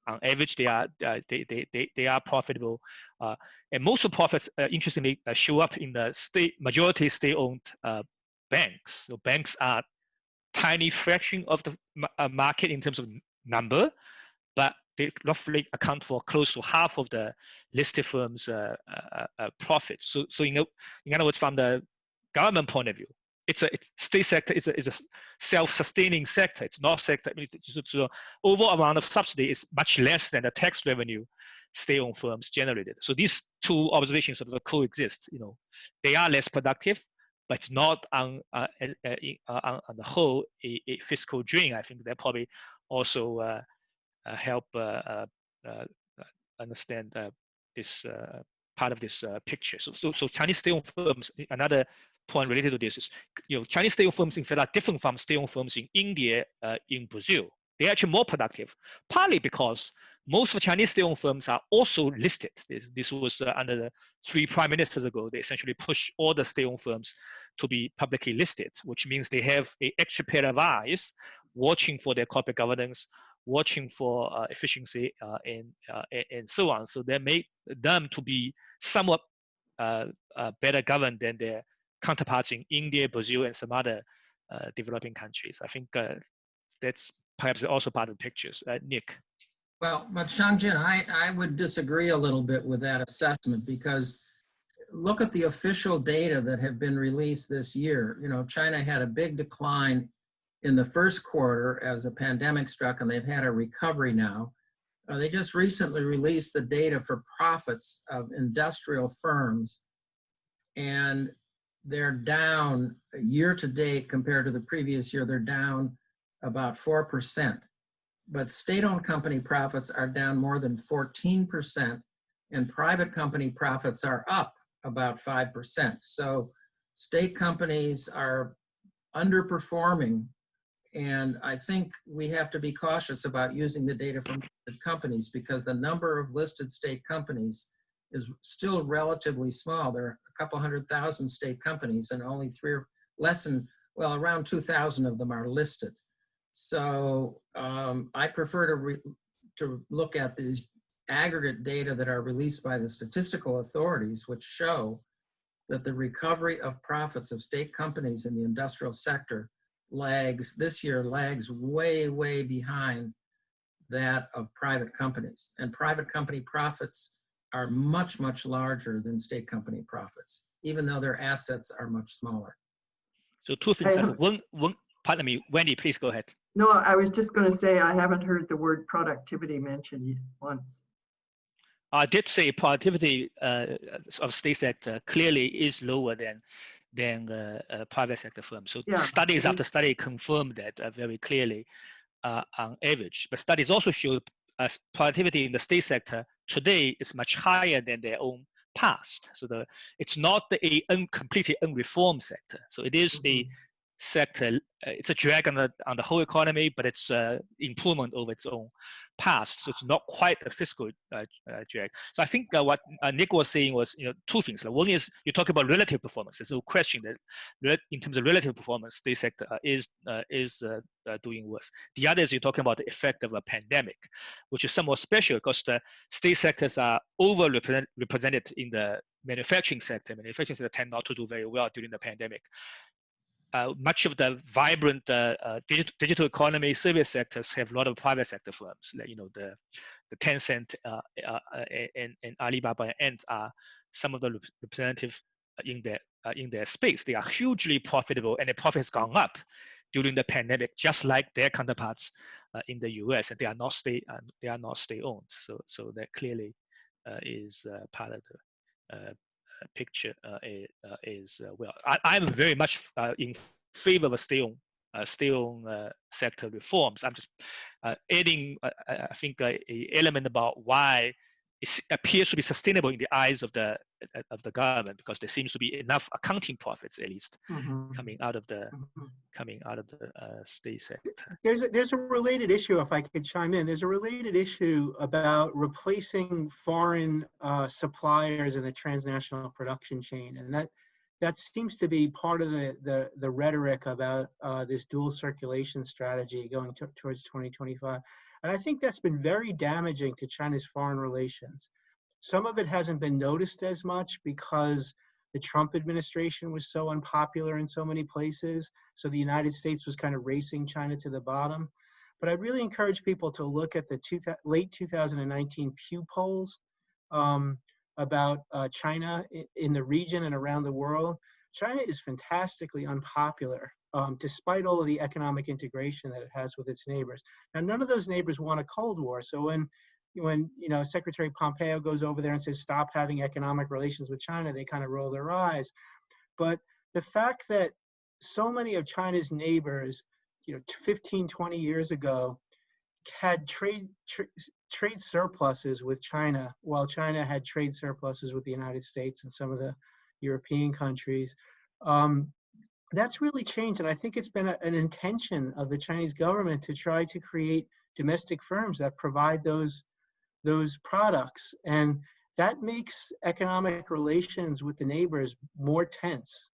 on average, they are profitable, and most of the profits, interestingly, show up in the majority state-owned banks. So banks are tiny fraction of the market in terms of number, but they roughly account for close to half of the listed firms' profits. So in other words, from the government point of view, it's state sector is a self-sustaining sector. It's not sector. I mean, the overall amount of subsidy is much less than the tax revenue state-owned firms generated. So these two observations sort of coexist. They are less productive, but it's not on the whole a fiscal drain. I think that probably also help understand this part of this picture. So Chinese state-owned firms, another point related to this is, Chinese state-owned firms in fact are different from state-owned firms in India, in Brazil. They're actually more productive, partly because most of the Chinese state-owned firms are also listed. This was under the 3 prime ministers ago. They essentially pushed all the state-owned firms to be publicly listed, which means they have an extra pair of eyes watching for their corporate governance, watching for efficiency, and so on. So they make them to be somewhat better governed than their counterparts in India, Brazil, and some other developing countries. I think that's perhaps also part of the pictures. Nick. Well, but Shang-Jin, I would disagree a little bit with that assessment, because look at the official data that have been released this year. China had a big decline in the first quarter as the pandemic struck, and they've had a recovery now. They just recently released the data for profits of industrial firms, and they're down year to date compared to the previous year. They're down about 4%. But state-owned company profits are down more than 14%, and private company profits are up about 5%. So state companies are underperforming, and I think we have to be cautious about using the data from listed companies, because the number of listed state companies is still relatively small. There are a couple 100,000 state companies, and only around 2,000 of them are listed. So I prefer to look at these aggregate data that are released by the statistical authorities, which show that the recovery of profits of state companies in the industrial sector this year lags way, way behind that of private companies. And private company profits are much, much larger than state company profits, even though their assets are much smaller. So two things. Pardon me, Wendy, please go ahead. No, I was just going to say I haven't heard the word productivity mentioned once. I did say productivity of state sector clearly is lower than private sector firms. So yeah, studies after study confirm that very clearly on average. But studies also show productivity in the state sector today is much higher than their own past. So it's not a completely unreformed sector. So it is a sector. It's a drag on the whole economy, but it's improvement over its own past. So it's not quite a fiscal drag. So I think what Nick was saying was, two things. One is you talk about relative performance. There's no question that in terms of relative performance, state sector is doing worse. The other is you're talking about the effect of a pandemic, which is somewhat special because the state sectors are overrepresented in the manufacturing sector. Manufacturing sector tend not to do very well during the pandemic. Much of the vibrant digital economy service sectors have a lot of private sector firms. Like, the Tencent and Alibaba and Ant are some of the representative in their space. They are hugely profitable, and their profit has gone up during the pandemic, just like their counterparts in the U.S. And they are not state-owned. So that clearly is part of the picture is well. I'm very much in favor of state-owned sector reforms. I'm just adding, I think, a element about why it appears to be sustainable in the eyes of the government, because there seems to be enough accounting profits, at least, coming out of the state sector. There's a related issue, if I could chime in. There's a related issue about replacing foreign suppliers in the transnational production chain, and that seems to be part of the rhetoric about this dual circulation strategy going towards 2025. And I think that's been very damaging to China's foreign relations. Some of it hasn't been noticed as much because the Trump administration was so unpopular in so many places. So the United States was kind of racing China to the bottom. But I'd really encourage people to look at the late 2019 Pew polls about China in the region and around the world. China is fantastically unpopular, despite all of the economic integration that it has with its neighbors. Now, none of those neighbors want a Cold War. So when Secretary Pompeo goes over there and says, stop having economic relations with China, they kind of roll their eyes. But the fact that so many of China's neighbors, 15, 20 years ago, had trade surpluses with China, while China had trade surpluses with the United States and some of the European countries, that's really changed. And I think it's been an intention of the Chinese government to try to create domestic firms that provide those products. And that makes economic relations with the neighbors more tense.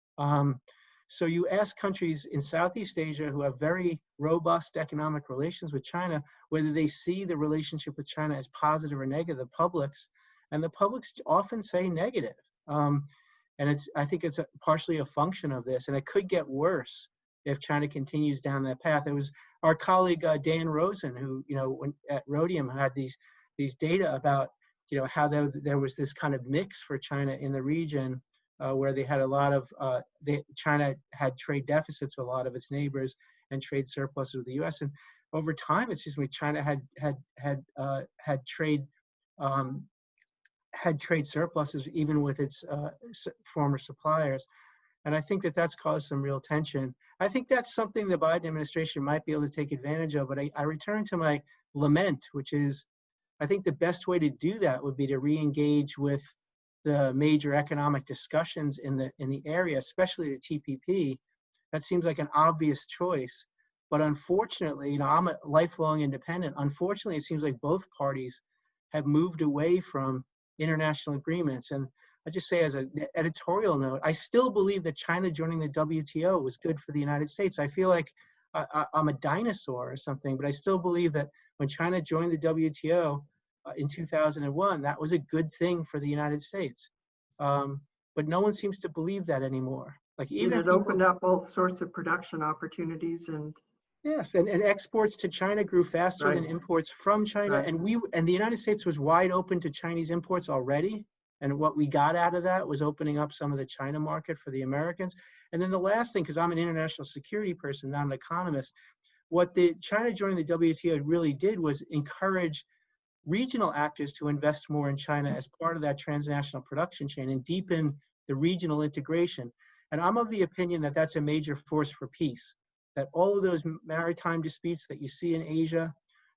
So you ask countries in Southeast Asia who have very robust economic relations with China, whether they see the relationship with China as positive or negative, the publics often say negative. And I think it's partially a function of this, and it could get worse if China continues down that path. It was our colleague Dan Rosen who, at Rhodium had these data about, how there was this kind of mix for China in the region, where they had a lot of China had trade deficits with a lot of its neighbors and trade surpluses with the U.S. And over time, it seems to me China had trade surpluses even with its former suppliers. And I think that's caused some real tension. I think that's something the Biden administration might be able to take advantage of. But I return to my lament, which is, I think the best way to do that would be to re-engage with the major economic discussions in the area, especially the TPP. That seems like an obvious choice. But unfortunately, I'm a lifelong independent. Unfortunately, it seems like both parties have moved away from international agreements. And I just say as an editorial note, I still believe that China joining the WTO was good for the United States. I feel like I'm a dinosaur or something, but I still believe that when China joined the WTO in 2001, that was a good thing for the United States. But no one seems to believe that anymore. Like even it opened up all sorts of production opportunities and yes, and exports to China grew faster than imports from China, and the United States was wide open to Chinese imports already. And what we got out of that was opening up some of the China market for the Americans. And then the last thing, because I'm an international security person, not an economist, what the China joining the WTO really did was encourage regional actors to invest more in China as part of that transnational production chain and deepen the regional integration. And I'm of the opinion that that's a major force for peace, that all of those maritime disputes that you see in Asia,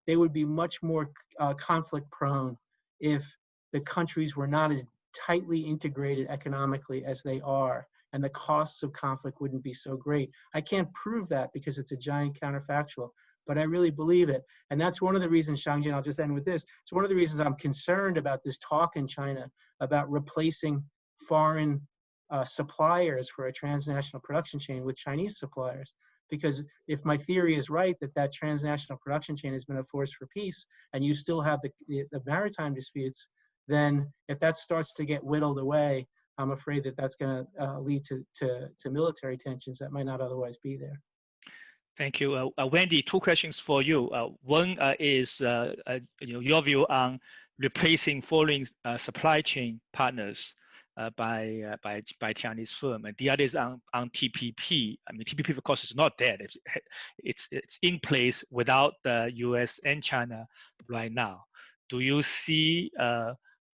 they would be much more conflict prone if the countries were not as tightly integrated economically as they are, and the costs of conflict wouldn't be so great. I can't prove that because it's a giant counterfactual, but I really believe it. And that's one of the reasons, Shang-Jin, I'll just end with this. It's one of the reasons I'm concerned about this talk in China about replacing foreign suppliers for a transnational production chain with Chinese suppliers. Because if my theory is right, that transnational production chain has been a force for peace, and you still have the maritime disputes, then if that starts to get whittled away, I'm afraid that that's going to lead to military tensions that might not otherwise be there. Thank you. Wendy, two questions for you. One is your view on replacing foreign supply chain partners by Chinese firm, and the other is on TPP. I mean, TPP of course is not dead. It's in place without the U.S. and China right now. Do you see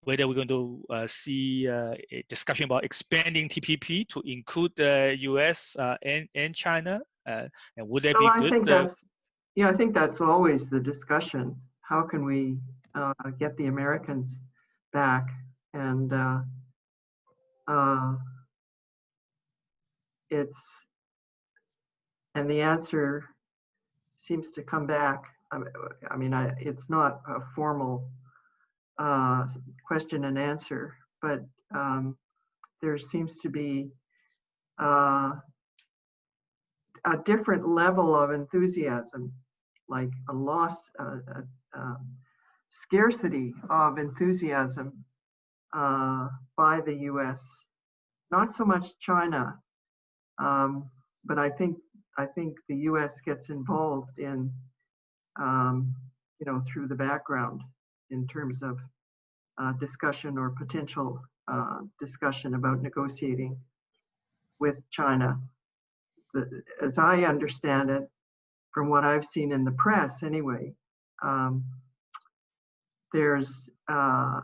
whether we're going to see a discussion about expanding TPP to include the U.S. and China? And would that be good? I think that's always the discussion. How can we get the Americans back? And the answer seems to come back. I mean, it's not a formal question and answer, but there seems to be a different level of enthusiasm, like a scarcity of enthusiasm by the U.S. Not so much China, but I think the U.S. gets involved in, through the background in terms of discussion or potential discussion about negotiating with China. As I understand it, from what I've seen in the press anyway, there's a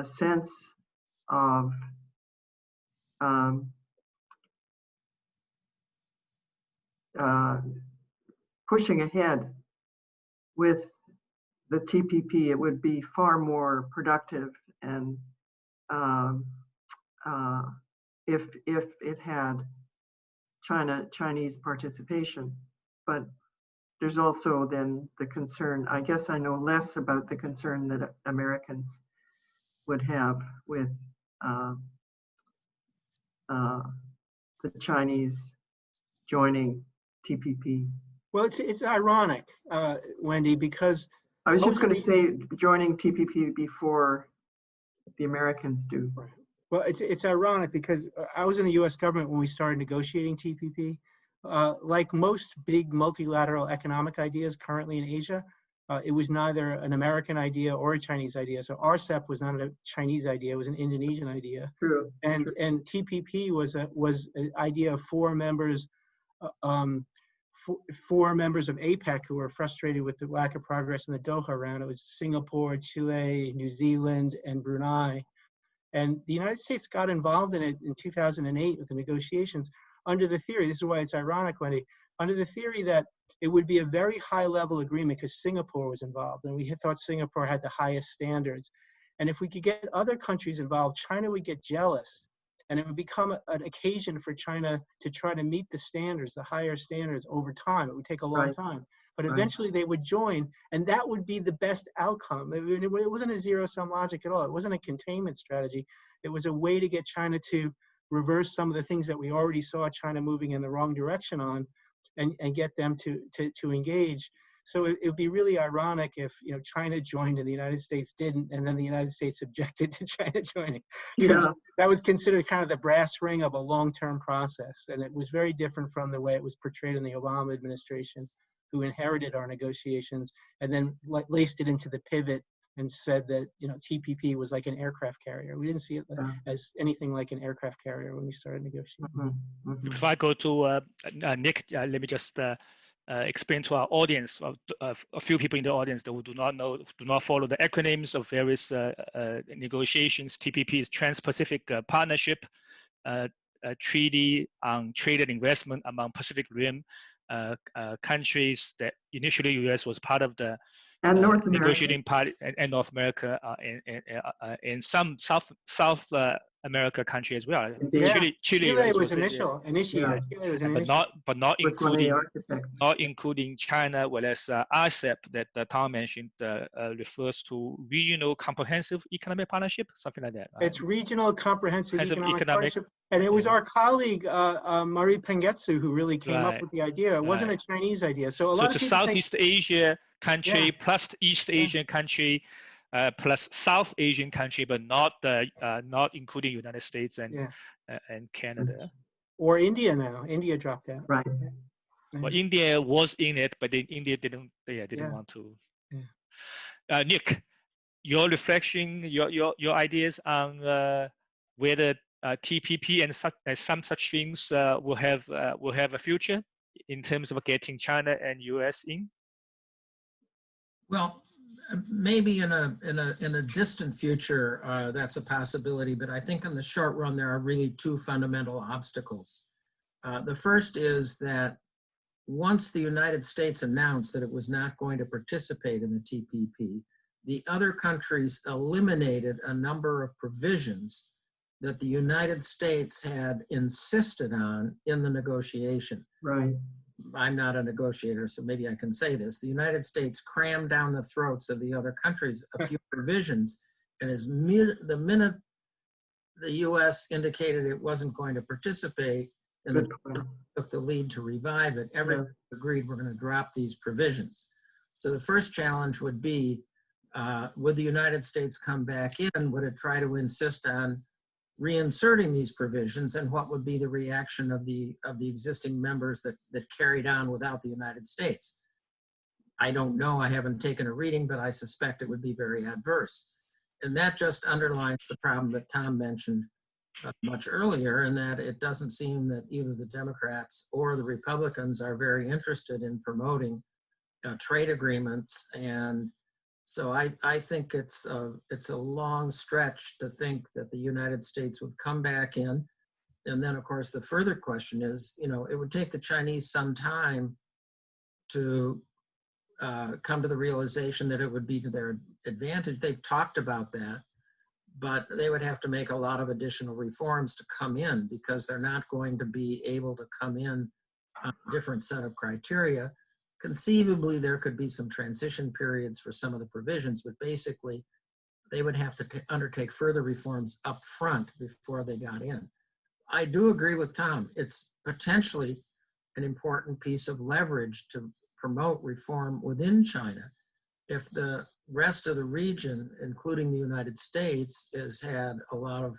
sense of pushing ahead with the TPP. It would be far more productive and if it had Chinese participation. But there's also then the concern, I guess I know less about the concern that Americans would have with the Chinese joining TPP. Well, it's ironic, Wendy, because I was just going to say joining TPP before the Americans do. Right. Well, it's ironic because I was in the U.S. government when we started negotiating TPP. Like most big multilateral economic ideas currently in Asia, it was neither an American idea or a Chinese idea. So RCEP was not a Chinese idea; it was an Indonesian idea. True. And TPP was an idea of four members of APEC who were frustrated with the lack of progress in the Doha round. It was Singapore, Chile, New Zealand, and Brunei. And the United States got involved in it in 2008 with the negotiations under the theory, this is why it's ironic, Wendy, under the theory that it would be a very high-level agreement because Singapore was involved, and we had thought Singapore had the highest standards. And if we could get other countries involved, China would get jealous, and it would become an occasion for China to try to meet the standards, the higher standards over time. It would take a long time. But eventually they would join, and that would be the best outcome. It wasn't a zero-sum logic at all. It wasn't a containment strategy. It was a way to get China to reverse some of the things that we already saw China moving in the wrong direction on, and get them to engage. So it would be really ironic if China joined and the United States didn't, and then the United States objected to China joining. Because that was considered kind of the brass ring of a long-term process, and it was very different from the way it was portrayed in the Obama administration, who inherited our negotiations and then laced it into the pivot and said that TPP was like an aircraft carrier. We didn't see it as anything like an aircraft carrier when we started negotiating. If I go to Nick, let me just explain to our audience, a few people in the audience that do not follow the acronyms of various negotiations. TPP is Trans-Pacific Partnership, a treaty on trade and investment among Pacific Rim countries that initially U.S. was part of the North negotiating party, and North America and some South America country as well. Chile was initiated, but not including China. Whereas RCEP that Tom mentioned refers to regional comprehensive economic partnership, something like that. It's regional comprehensive economic partnership, and it was our colleague Marie Pengetsu who really came up with the idea. It wasn't a Chinese idea. So a lot of people Southeast Asia country plus East Asian country plus South Asian country, but not including United States and Canada. Or India now. India dropped out. Right. Well, India was in it, but then India didn't want to. Yeah. Nick, your reflection, your ideas on whether TPP and some such things will have a future in terms of getting China and US in? Well, maybe in a distant future, that's a possibility, but I think in the short run, there are really two fundamental obstacles. The first is that once the United States announced that it was not going to participate in the TPP, the other countries eliminated a number of provisions that the United States had insisted on in the negotiation. Right. I'm not a negotiator, so maybe I can say this. The United States crammed down the throats of the other countries a few provisions, and the minute the U.S. indicated it wasn't going to participate, and took the lead to revive it, everyone agreed we're going to drop these provisions. So the first challenge would be, would the United States come back in? Would it try to insist on reinserting these provisions, and what would be the reaction of the existing members that carried on without the United States? I don't know, I haven't taken a reading, but I suspect it would be very adverse. And that just underlines the problem that Tom mentioned much earlier, in that it doesn't seem that either the Democrats or the Republicans are very interested in promoting trade agreements. And so I think it's a long stretch to think that the United States would come back in. And then, of course, the further question is, it would take the Chinese some time to come to the realization that it would be to their advantage. They've talked about that, but they would have to make a lot of additional reforms to come in, because they're not going to be able to come in on a different set of criteria. Conceivably, there could be some transition periods for some of the provisions, but basically, they would have to undertake further reforms up front before they got in. I do agree with Tom. It's potentially an important piece of leverage to promote reform within China. If the rest of the region, including the United States, has had a lot of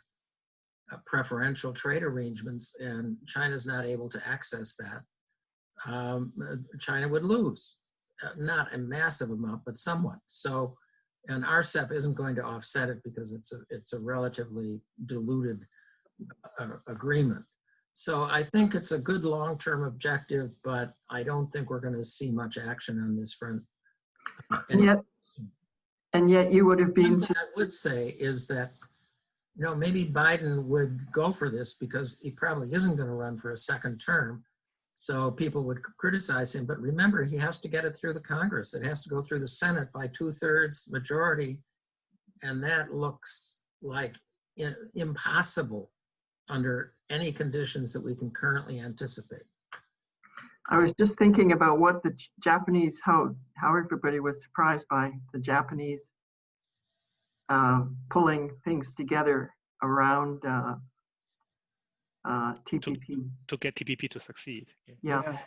preferential trade arrangements and China's not able to access that, China would lose. Not a massive amount, but somewhat. So, and RCEP isn't going to offset it because it's a relatively diluted agreement. So I think it's a good long-term objective, but I don't think we're going to see much action on this front. And yet you would have been. One thing I would say is that, maybe Biden would go for this because he probably isn't going to run for a second term. So people would criticize him, but remember, he has to get it through the Congress. It has to go through the Senate by 2/3 majority. And that looks like impossible under any conditions that we can currently anticipate. I was just thinking about what the Japanese, how everybody was surprised by the Japanese pulling things together around TPP. To get TPP to succeed. Yeah.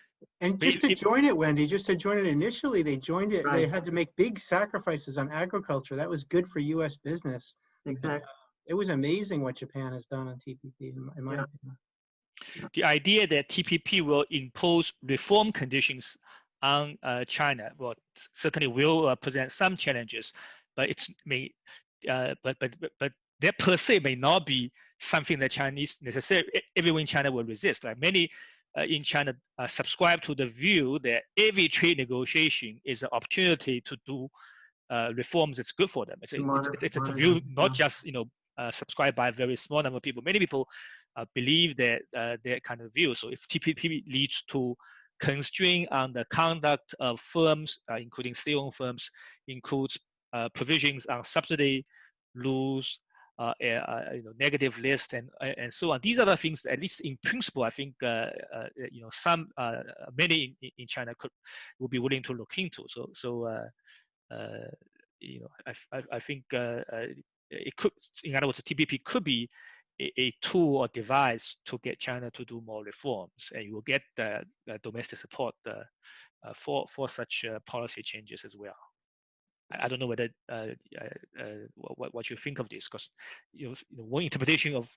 And just to join it, Wendy, just to join it initially, they joined it, Right. They had to make big sacrifices on agriculture. That was good for US business. Exactly. It was amazing what Japan has done on TPP, in my opinion. The idea that TPP will impose reform conditions on China, well, certainly will present some challenges, but but that per se may not be something that Chinese necessarily, everyone in China will resist. Like many in China subscribe to the view that every trade negotiation is an opportunity to do reforms that's good for them. It's a view not just subscribed by a very small number of people. Many people believe that kind of view. So if TPP leads to constraint on the conduct of firms, including state-owned firms, includes provisions on subsidy rules, negative list, and so on. These are the things that, at least in principle, I think many in China will be willing to look into. I think it could, in other words, the TPP could be a tool or device to get China to do more reforms, and you will get domestic support for such policy changes as well. I don't know whether what you think of this, because one interpretation of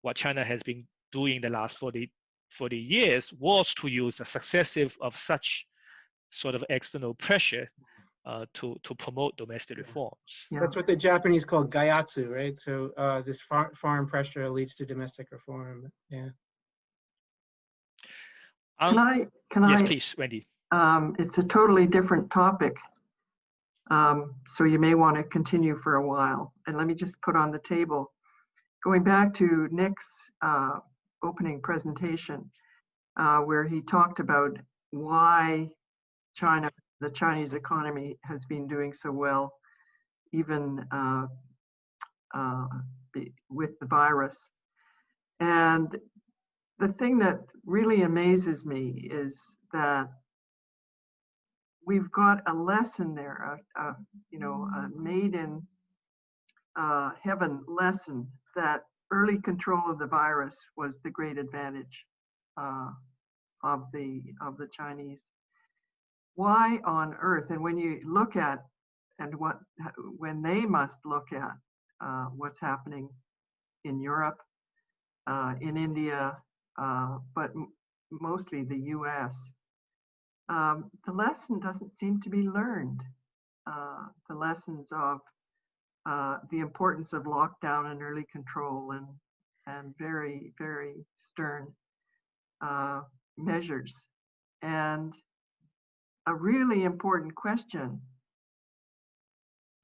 what China has been doing the last 40 years was to use the successive of such sort of external pressure to promote domestic reforms. Yeah. That's what the Japanese call gaiatsu, right? So this foreign pressure leads to domestic reform. Yeah. Can yes, I? Please, Wendy. It's a totally different topic, so you may want to continue for a while. And let me just put on the table, going back to Nick's opening presentation, where he talked about why the Chinese economy has been doing so well, even with the virus. And the thing that really amazes me is that we've got a lesson there, a made in heaven lesson, that early control of the virus was the great advantage of the Chinese. why on earth? And when you look at, and when they must look at what's happening in Europe, in India, but mostly the US, the lesson doesn't seem to be learned. The lessons of the importance of lockdown and early control and very, very stern measures. And a really important question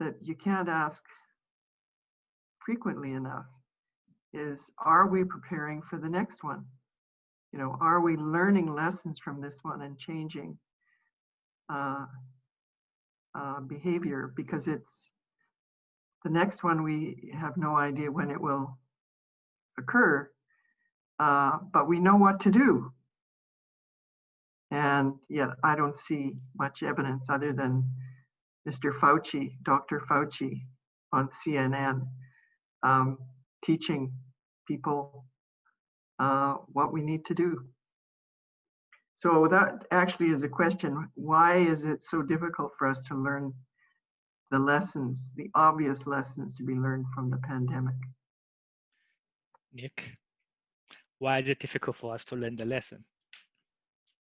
that you can't ask frequently enough is, are we preparing for the next one? You know, are we learning lessons from this one and changing behavior? Because it's the next one, we have no idea when it will occur, but we know what to do. And yet I don't see much evidence other than Mr. Fauci, Dr. Fauci on CNN, teaching people what we need to do. So that actually is a question. Why is it so difficult for us to learn the lessons, the obvious lessons to be learned from the pandemic? Nick, why is it difficult for us to learn the lesson?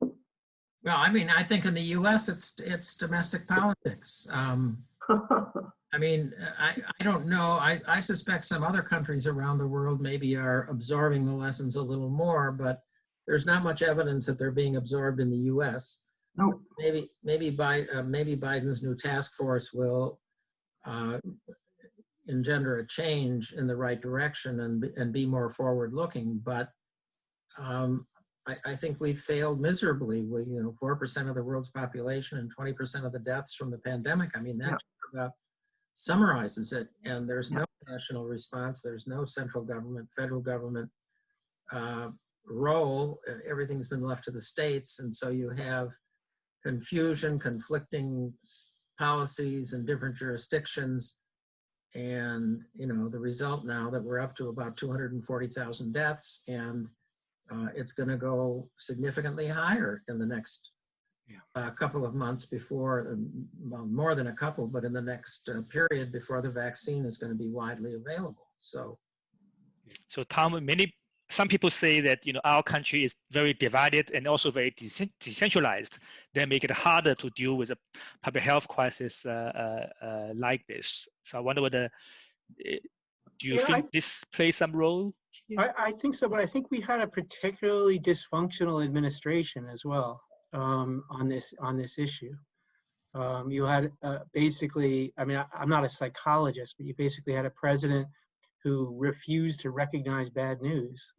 Well, I mean, I think in the US, it's domestic politics. I mean, I don't know. I suspect some other countries around the world maybe are absorbing the lessons a little more, but there's not much evidence that they're being absorbed in the US. No. Maybe Biden's new task force will engender a change in the right direction and be more forward-looking. But I think we've failed miserably. With 4% of the world's population and 20% of the deaths from the pandemic. I mean, that just about summarizes it. And there's no national response. There's no central government, federal government role. Everything's been left to the states, and so you have confusion, conflicting policies in different jurisdictions. And the result now that we're up to about 240,000 deaths, and it's going to go significantly higher in the next couple of months before, well, more than a couple, but in the next period before the vaccine is going to be widely available. So Tom, some people say that our country is very divided and also very decentralized. That make it harder to deal with a public health crisis like this. So I wonder whether do you think this plays some role? I think so, but I think we had a particularly dysfunctional administration as well on this issue. You had basically, I mean, I'm not a psychologist, but you basically had a president who refused to recognize bad news.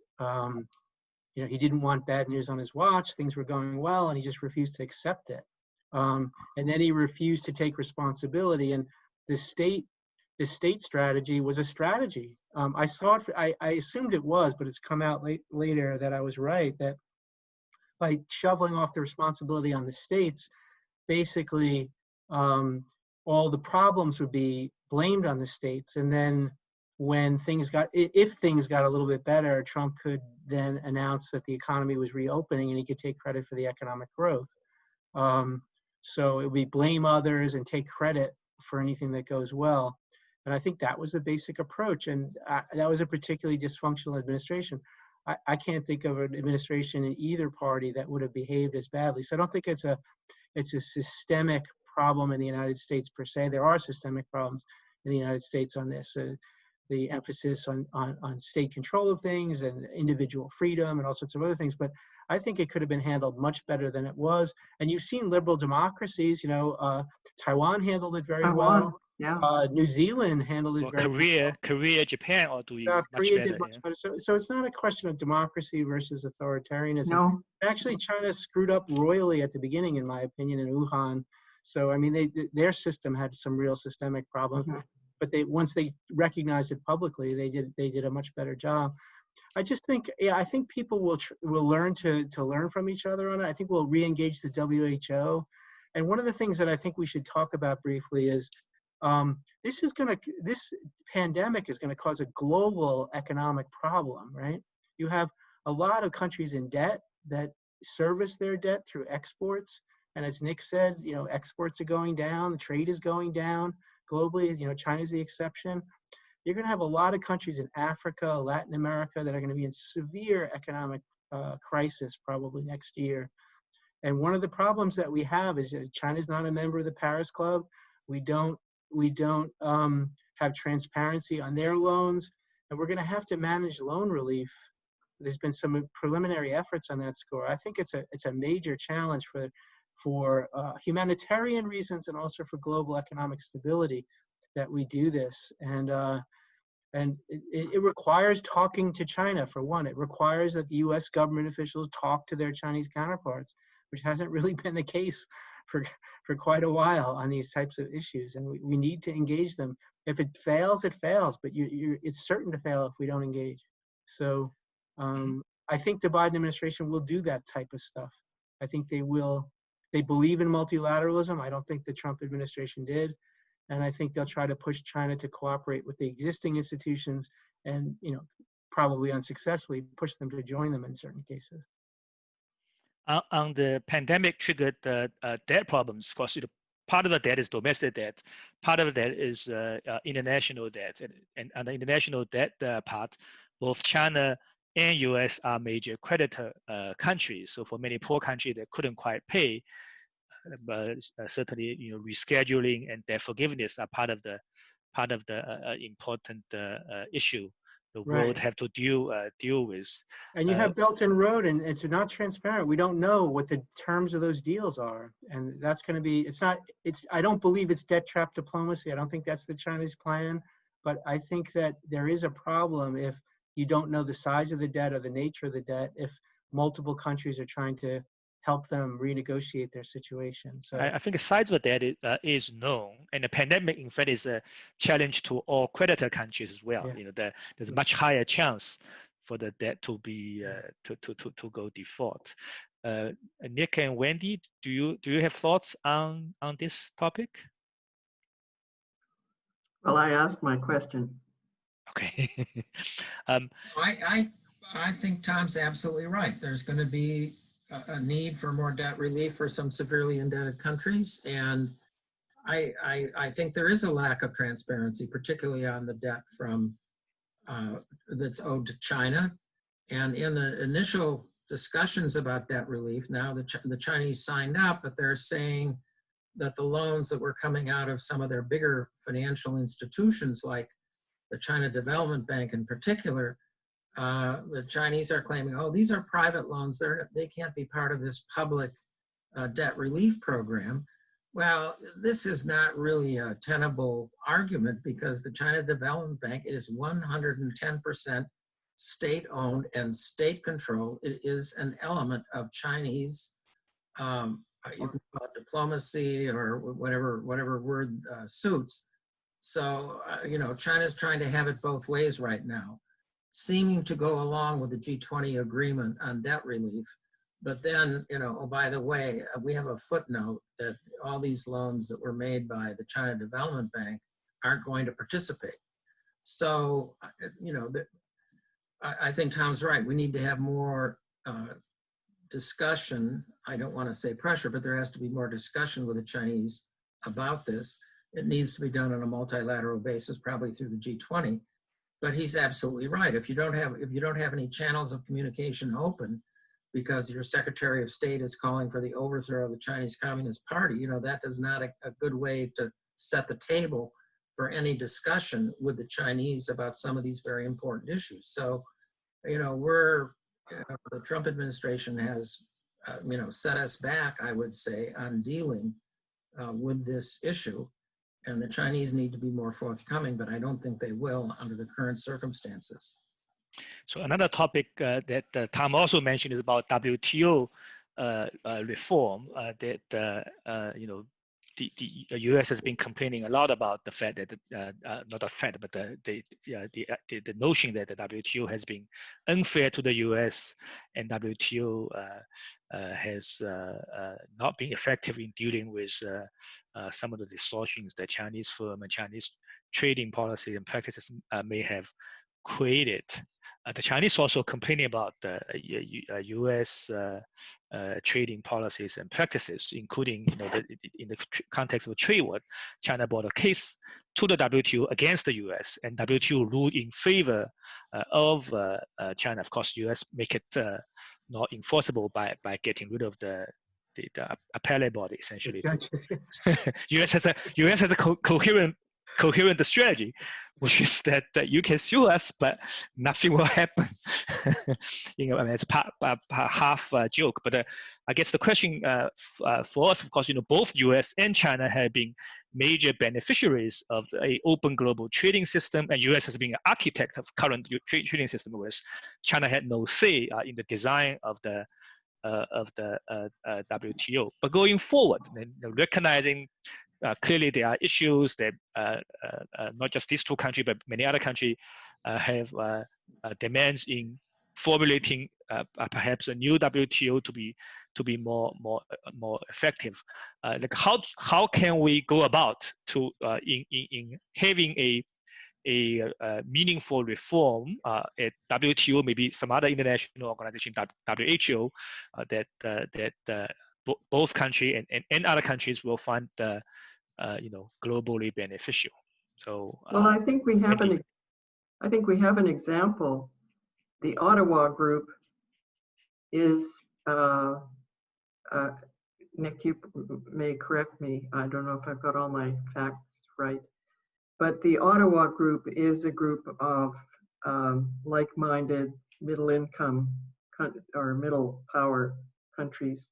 He didn't want bad news on his watch. Things were going well, and he just refused to accept it. And then he refused to take responsibility. And the state strategy was a strategy. I saw it. I assumed it was, but it's come out later that I was right. That by shoveling off the responsibility on the states, basically all the problems would be blamed on the states. And then if things got a little bit better, Trump could then announce that the economy was reopening and he could take credit for the economic growth. So it would be blame others and take credit for anything that goes well. And I think that was the basic approach. And that was a particularly dysfunctional administration. I can't think of an administration in either party that would have behaved as badly. So I don't think it's a systemic problem in the United States per se. There are systemic problems in the United States on this. The emphasis on state control of things and individual freedom and all sorts of other things. But I think it could have been handled much better than it was. And you've seen liberal democracies, Taiwan handled it very well. Yeah. New Zealand handled it very well. Korea, Japan are doing much Korea better. Did much better. So it's not a question of democracy versus authoritarianism. No. Actually, China screwed up royally at the beginning, in my opinion, in Wuhan. So, I mean, their system had some real systemic problems. Mm-hmm. But once they recognized it publicly, they did a much better job. I just think, I think people will learn to learn from each other on it. I think we'll re-engage the WHO. And one of the things that I think we should talk about briefly is this pandemic is gonna cause a global economic problem, right? You have a lot of countries in debt that service their debt through exports. And as Nick said, exports are going down, the trade is going down globally. China's the exception. You're going to have a lot of countries in Africa, Latin America that are going to be in severe economic crisis probably next year. And one of the problems that we have is that China's not a member of the Paris Club. We don't have transparency on their loans, and we're going to have to manage loan relief. There's been some preliminary efforts on that score. I think it's a major challenge for humanitarian reasons and also for global economic stability that we do this. And it requires talking to China, for one. It requires that the U.S. government officials talk to their Chinese counterparts, which hasn't really been the case for quite a while on these types of issues. And we need to engage them. If it fails, it fails, but it's certain to fail if we don't engage. So I think the Biden administration will do that type of stuff. I think they will. They believe in multilateralism. I don't think the Trump administration did. And I think they'll try to push China to cooperate with the existing institutions and, probably unsuccessfully push them to join them in certain cases. On the pandemic triggered debt problems, of course, part of the debt is domestic debt, part of that is international debt. And on the international debt part, both China and US are major creditor countries. So for many poor countries that couldn't quite pay, but certainly rescheduling and debt forgiveness are part of the important issue the world have to deal with. And you have Belt and Road, and it's not transparent. We don't know what the terms of those deals are, and that's going to be. I don't believe it's debt trap diplomacy. I don't think that's the Chinese plan, but I think that there is a problem if you don't know the size of the debt or the nature of the debt. If multiple countries are trying to help them renegotiate their situation. So I think the size of the debt is known, and the pandemic, in fact, is a challenge to all creditor countries as well. There's a much higher chance for the debt to be to go default. Nick and Wendy, do you have thoughts on this topic? Well, I asked my question. Okay. I think Tom's absolutely right. There's going to be a need for more debt relief for some severely indebted countries. And I think there is a lack of transparency, particularly on the debt from that's owed to China. And in the initial discussions about debt relief, now the Chinese signed up, but they're saying that the loans that were coming out of some of their bigger financial institutions, like the China Development Bank in particular, the Chinese are claiming, oh, these are private loans. They can't be part of this public debt relief program. Well, this is not really a tenable argument because the China Development Bank is 110% state-owned and state-controlled. It is an element of Chinese you can call it diplomacy or whatever word suits. So, China's trying to have it both ways right now, seeming to go along with the G20 agreement on debt relief. But then, oh, by the way, we have a footnote that all these loans that were made by the China Development Bank aren't going to participate. So, I think Tom's right. We need to have more discussion. I don't want to say pressure, but there has to be more discussion with the Chinese about this. It needs to be done on a multilateral basis, probably through the G20. But he's absolutely right. If you don't have any channels of communication open, because your Secretary of State is calling for the overthrow of the Chinese Communist Party, that is not a good way to set the table for any discussion with the Chinese about some of these very important issues. So, the Trump administration has, set us back, I would say, on dealing with this issue. And the Chinese need to be more forthcoming, but I don't think they will under the current circumstances. So another topic that Tom also mentioned is about WTO reform. The U.S. has been complaining a lot about the fact that not the fact, but the notion that the WTO has been unfair to the U.S. and WTO has not been effective in dealing with some of the distortions that Chinese firm and Chinese trading policy and practices may have created. The Chinese also complaining about the U.S. Trading policies and practices, including in the context of a trade war, China brought a case to the WTO against the U.S. and WTO ruled in favor of China. Of course, U.S. make it not enforceable by getting rid of the appellate body essentially. U.S. has a coherent strategy, which is that you can sue us, but nothing will happen. I mean, it's half joke, but I guess the question for us, of course, both U.S. and China have been major beneficiaries of an open global trading system, and U.S. has been an architect of current trading system, whereas China had no say in the design of the WTO. But going forward, recognizing clearly there are issues that not just these two countries, but many other countries have demands in formulating perhaps a new WTO to be more effective. Like how can we go about to in having a meaningful reform at WTO, maybe some other international organization, WHO, that both countries and other countries will find globally beneficial. So well, I think we have an example. The Ottawa Group is Nick, you may correct me. I don't know if I've got all my facts right, but the Ottawa Group is a group of like-minded middle-income or middle-power countries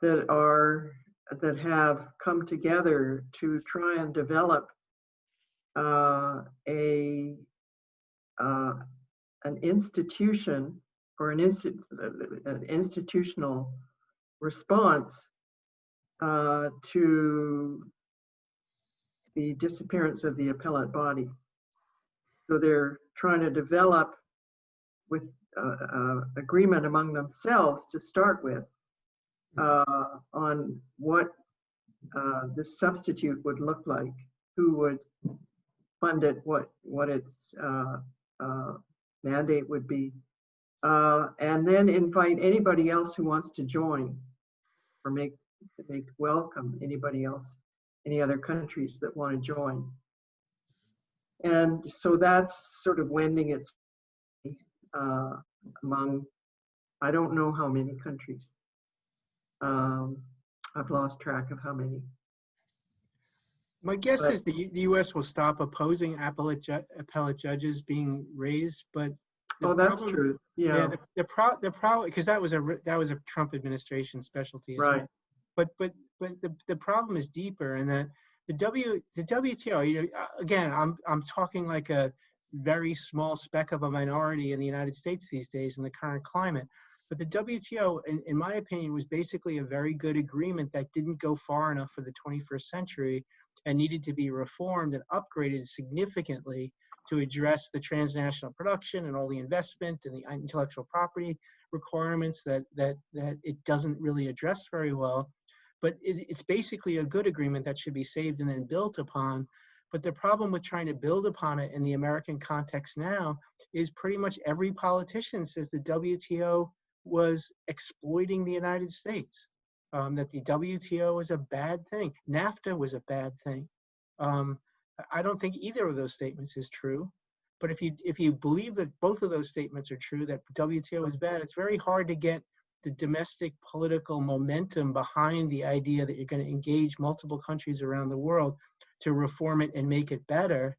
that have come together to try and develop an institution or an institutional response to the disappearance of the appellate body. So they're trying to develop with agreement among themselves to start with on what this substitute would look like, who would fund it, what its mandate would be, and then invite anybody else who wants to join or make welcome anybody else, any other countries that want to join. And so that's sort of wending its way among, I don't know how many countries. I've lost track of how many. My guess is the U.S. will stop opposing appellate judges being raised, but that's true. Yeah. The problem, because that was a Trump administration specialty as right. well. But the problem is deeper, and that the WTO. Again, I'm talking like a very small speck of a minority in the United States these days in the current climate. But the WTO, in my opinion, was basically a very good agreement that didn't go far enough for the 21st century and needed to be reformed and upgraded significantly to address the transnational production and all the investment and the intellectual property requirements that it doesn't really address very well. But it's basically a good agreement that should be saved and then built upon. But the problem with trying to build upon it in the American context now is pretty much every politician says the WTO was exploiting the United States, that the WTO was a bad thing. NAFTA was a bad thing. I don't think either of those statements is true. But if you believe that both of those statements are true, that WTO is bad, it's very hard to get the domestic political momentum behind the idea that you're going to engage multiple countries around the world to reform it and make it better.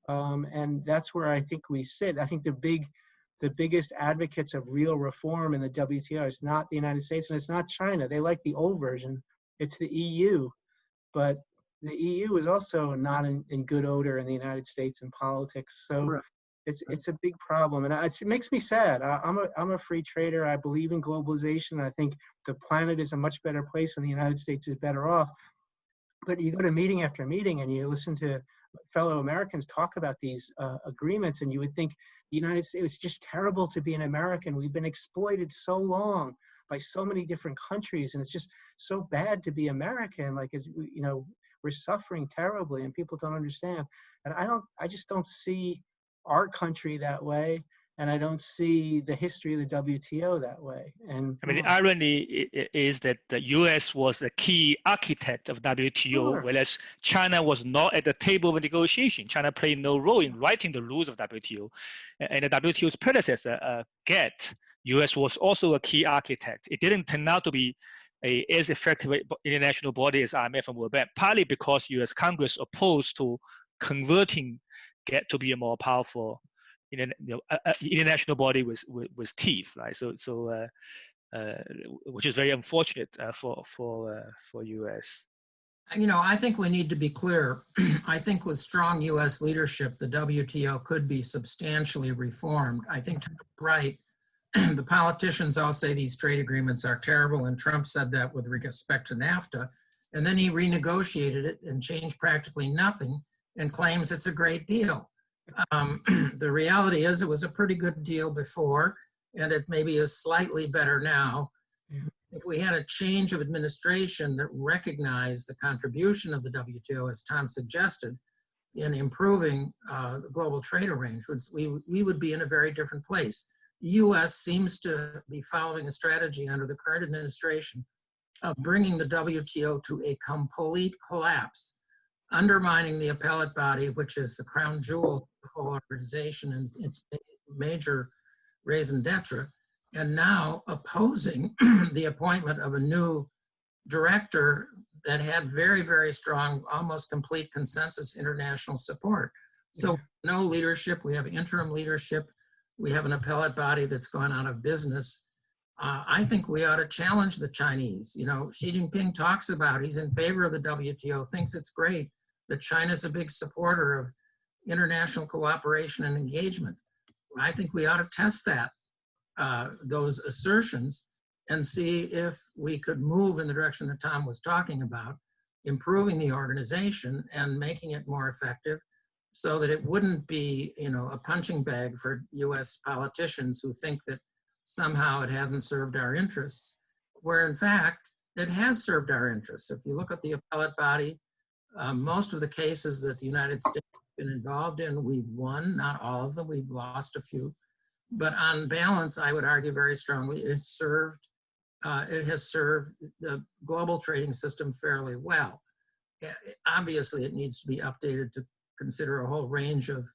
And that's where I think we sit. I think the biggest advocates of real reform in the WTO is not the United States and it's not China. They like the old version. It's the EU. But the EU is also not in good odor in the United States in politics. So right. It's a big problem. And it makes me sad. I'm a free trader. I believe in globalization. I think the planet is a much better place and the United States is better off. But you go to meeting after meeting and you listen to fellow Americans talk about these agreements, and you would think the United States, it's just terrible to be an American. We've been exploited so long by so many different countries, and it's just so bad to be American. Like, we're suffering terribly, and people don't understand. And I just don't see our country that way, and I don't see the history of the WTO that way. And I mean, the irony is that the U.S. was the key architect of WTO, sure, whereas China was not at the table of negotiation. China played no role in writing the rules of WTO. And the WTO's predecessor, GATT, U.S. was also a key architect. It didn't turn out to be as effective international body as IMF and World Bank, partly because U.S. Congress opposed to converting GATT to be a more powerful international body with teeth, right? Which is very unfortunate for U.S. I think we need to be clear. I think with strong U.S. leadership, the WTO could be substantially reformed. I think right. The politicians all say these trade agreements are terrible, and Trump said that with respect to NAFTA, and then he renegotiated it and changed practically nothing and claims it's a great deal. The reality is it was a pretty good deal before, and it maybe is slightly better now. If we had a change of administration that recognized the contribution of the WTO, as Tom suggested, in improving the global trade arrangements, we would be in a very different place. The U.S. seems to be following a strategy under the current administration of bringing the WTO to a complete collapse, undermining the appellate body, which is the crown jewel of the whole organization and its major raison d'etre, and now opposing the appointment of a new director that had very, very strong, almost complete consensus international support. So no leadership, we have interim leadership, we have an appellate body that's gone out of business. I think we ought to challenge the Chinese. Xi Jinping talks about, he's in favor of the WTO, thinks it's great that China's a big supporter of international cooperation and engagement. I think we ought to test that, those assertions, and see if we could move in the direction that Tom was talking about, improving the organization and making it more effective so that it wouldn't be, a punching bag for US politicians who think that somehow it hasn't served our interests, where in fact, it has served our interests. If you look at the appellate body, most of the cases that the United States has been involved in, we've won, not all of them, we've lost a few. But on balance, I would argue very strongly, it has served the global trading system fairly well. Obviously, it needs to be updated to consider a whole range of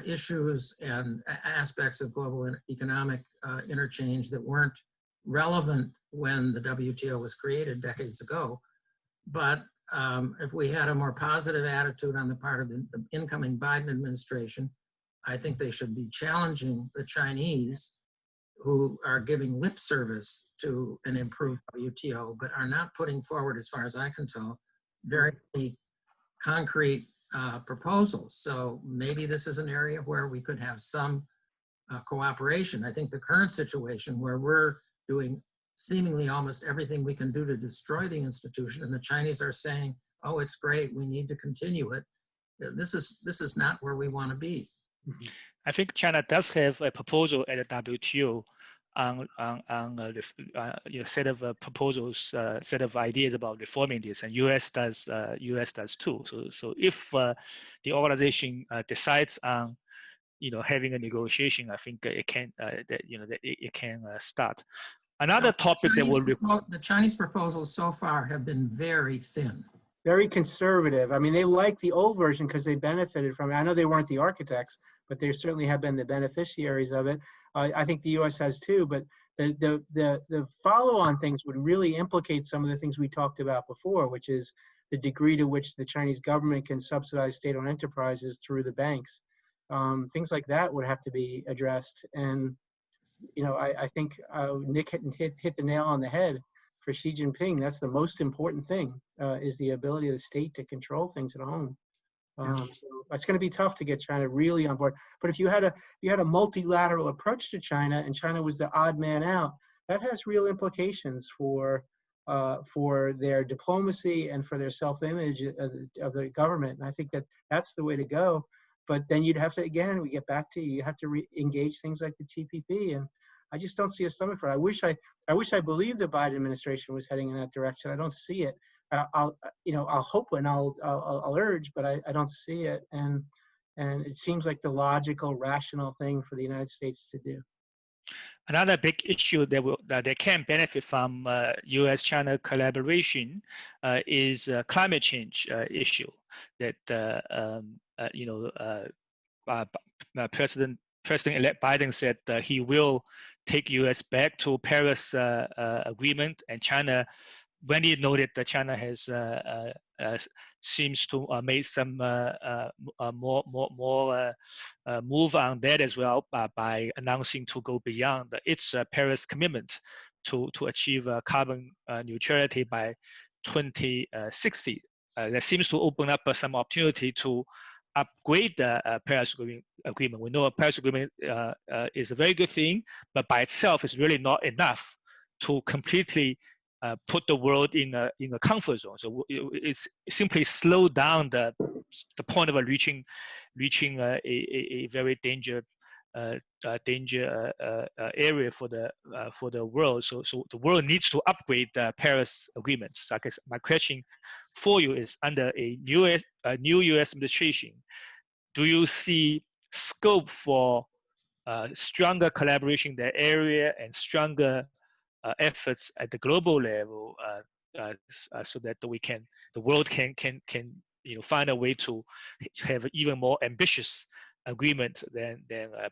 issues and aspects of global economic interchange that weren't relevant when the WTO was created decades ago. But if we had a more positive attitude on the part of the incoming Biden administration, I think they should be challenging the Chinese, who are giving lip service to an improved WTO, but are not putting forward, as far as I can tell, very concrete proposals. So maybe this is an area where we could have some cooperation. I think the current situation where we're doing seemingly almost everything we can do to destroy the institution, and the Chinese are saying, oh, it's great, we need to continue it. This is not where we want to be. I think China does have a proposal at the WTO on a set of proposals, set of ideas about reforming this, and US does too. So if the organization decides on having a negotiation, I think it can it can start. Another topic that will the Chinese proposals so far have been very thin. Very conservative. I mean, they like the old version because they benefited from it. I know they weren't the architects, but they certainly have been the beneficiaries of it. I think the U.S. has too, but the follow-on things would really implicate some of the things we talked about before, which is the degree to which the Chinese government can subsidize state-owned enterprises through the banks. Things like that would have to be addressed. And, I think Nick hit the nail on the head. For Xi Jinping, that's the most important thing, is the ability of the state to control things at home. So it's going to be tough to get China really on board. But if you had a multilateral approach to China, and China was the odd man out, that has real implications for their diplomacy and for their self-image of the government. And I think that's the way to go. But then you'd have to, again, we get back to, you have to engage things like the TPP, and I just don't see a stomach for it. I wish I believed the Biden administration was heading in that direction. I don't see it. I'll hope and I'll urge, but I don't see it. And And it seems like the logical, rational thing for the United States to do. Another big issue that can benefit from U.S.-China collaboration is climate change issue. That President-elect Biden said he will take U.S. back to Paris Agreement, and China. Wendy noted that China has seems to made some more move on that as well by announcing to go beyond its Paris commitment to achieve carbon neutrality by 2060. That seems to open up some opportunity to upgrade the Paris Agreement. We know a Paris Agreement is a very good thing, but by itself is really not enough to completely put the world in a comfort zone. So it's simply slow down the point of reaching a very danger area for the world. So the world needs to upgrade the Paris Agreement. So I guess my question for you is, under a new U.S. administration, do you see scope for stronger collaboration in that area and stronger efforts at the global level, so that the world can find a way to have even more ambitious agreement than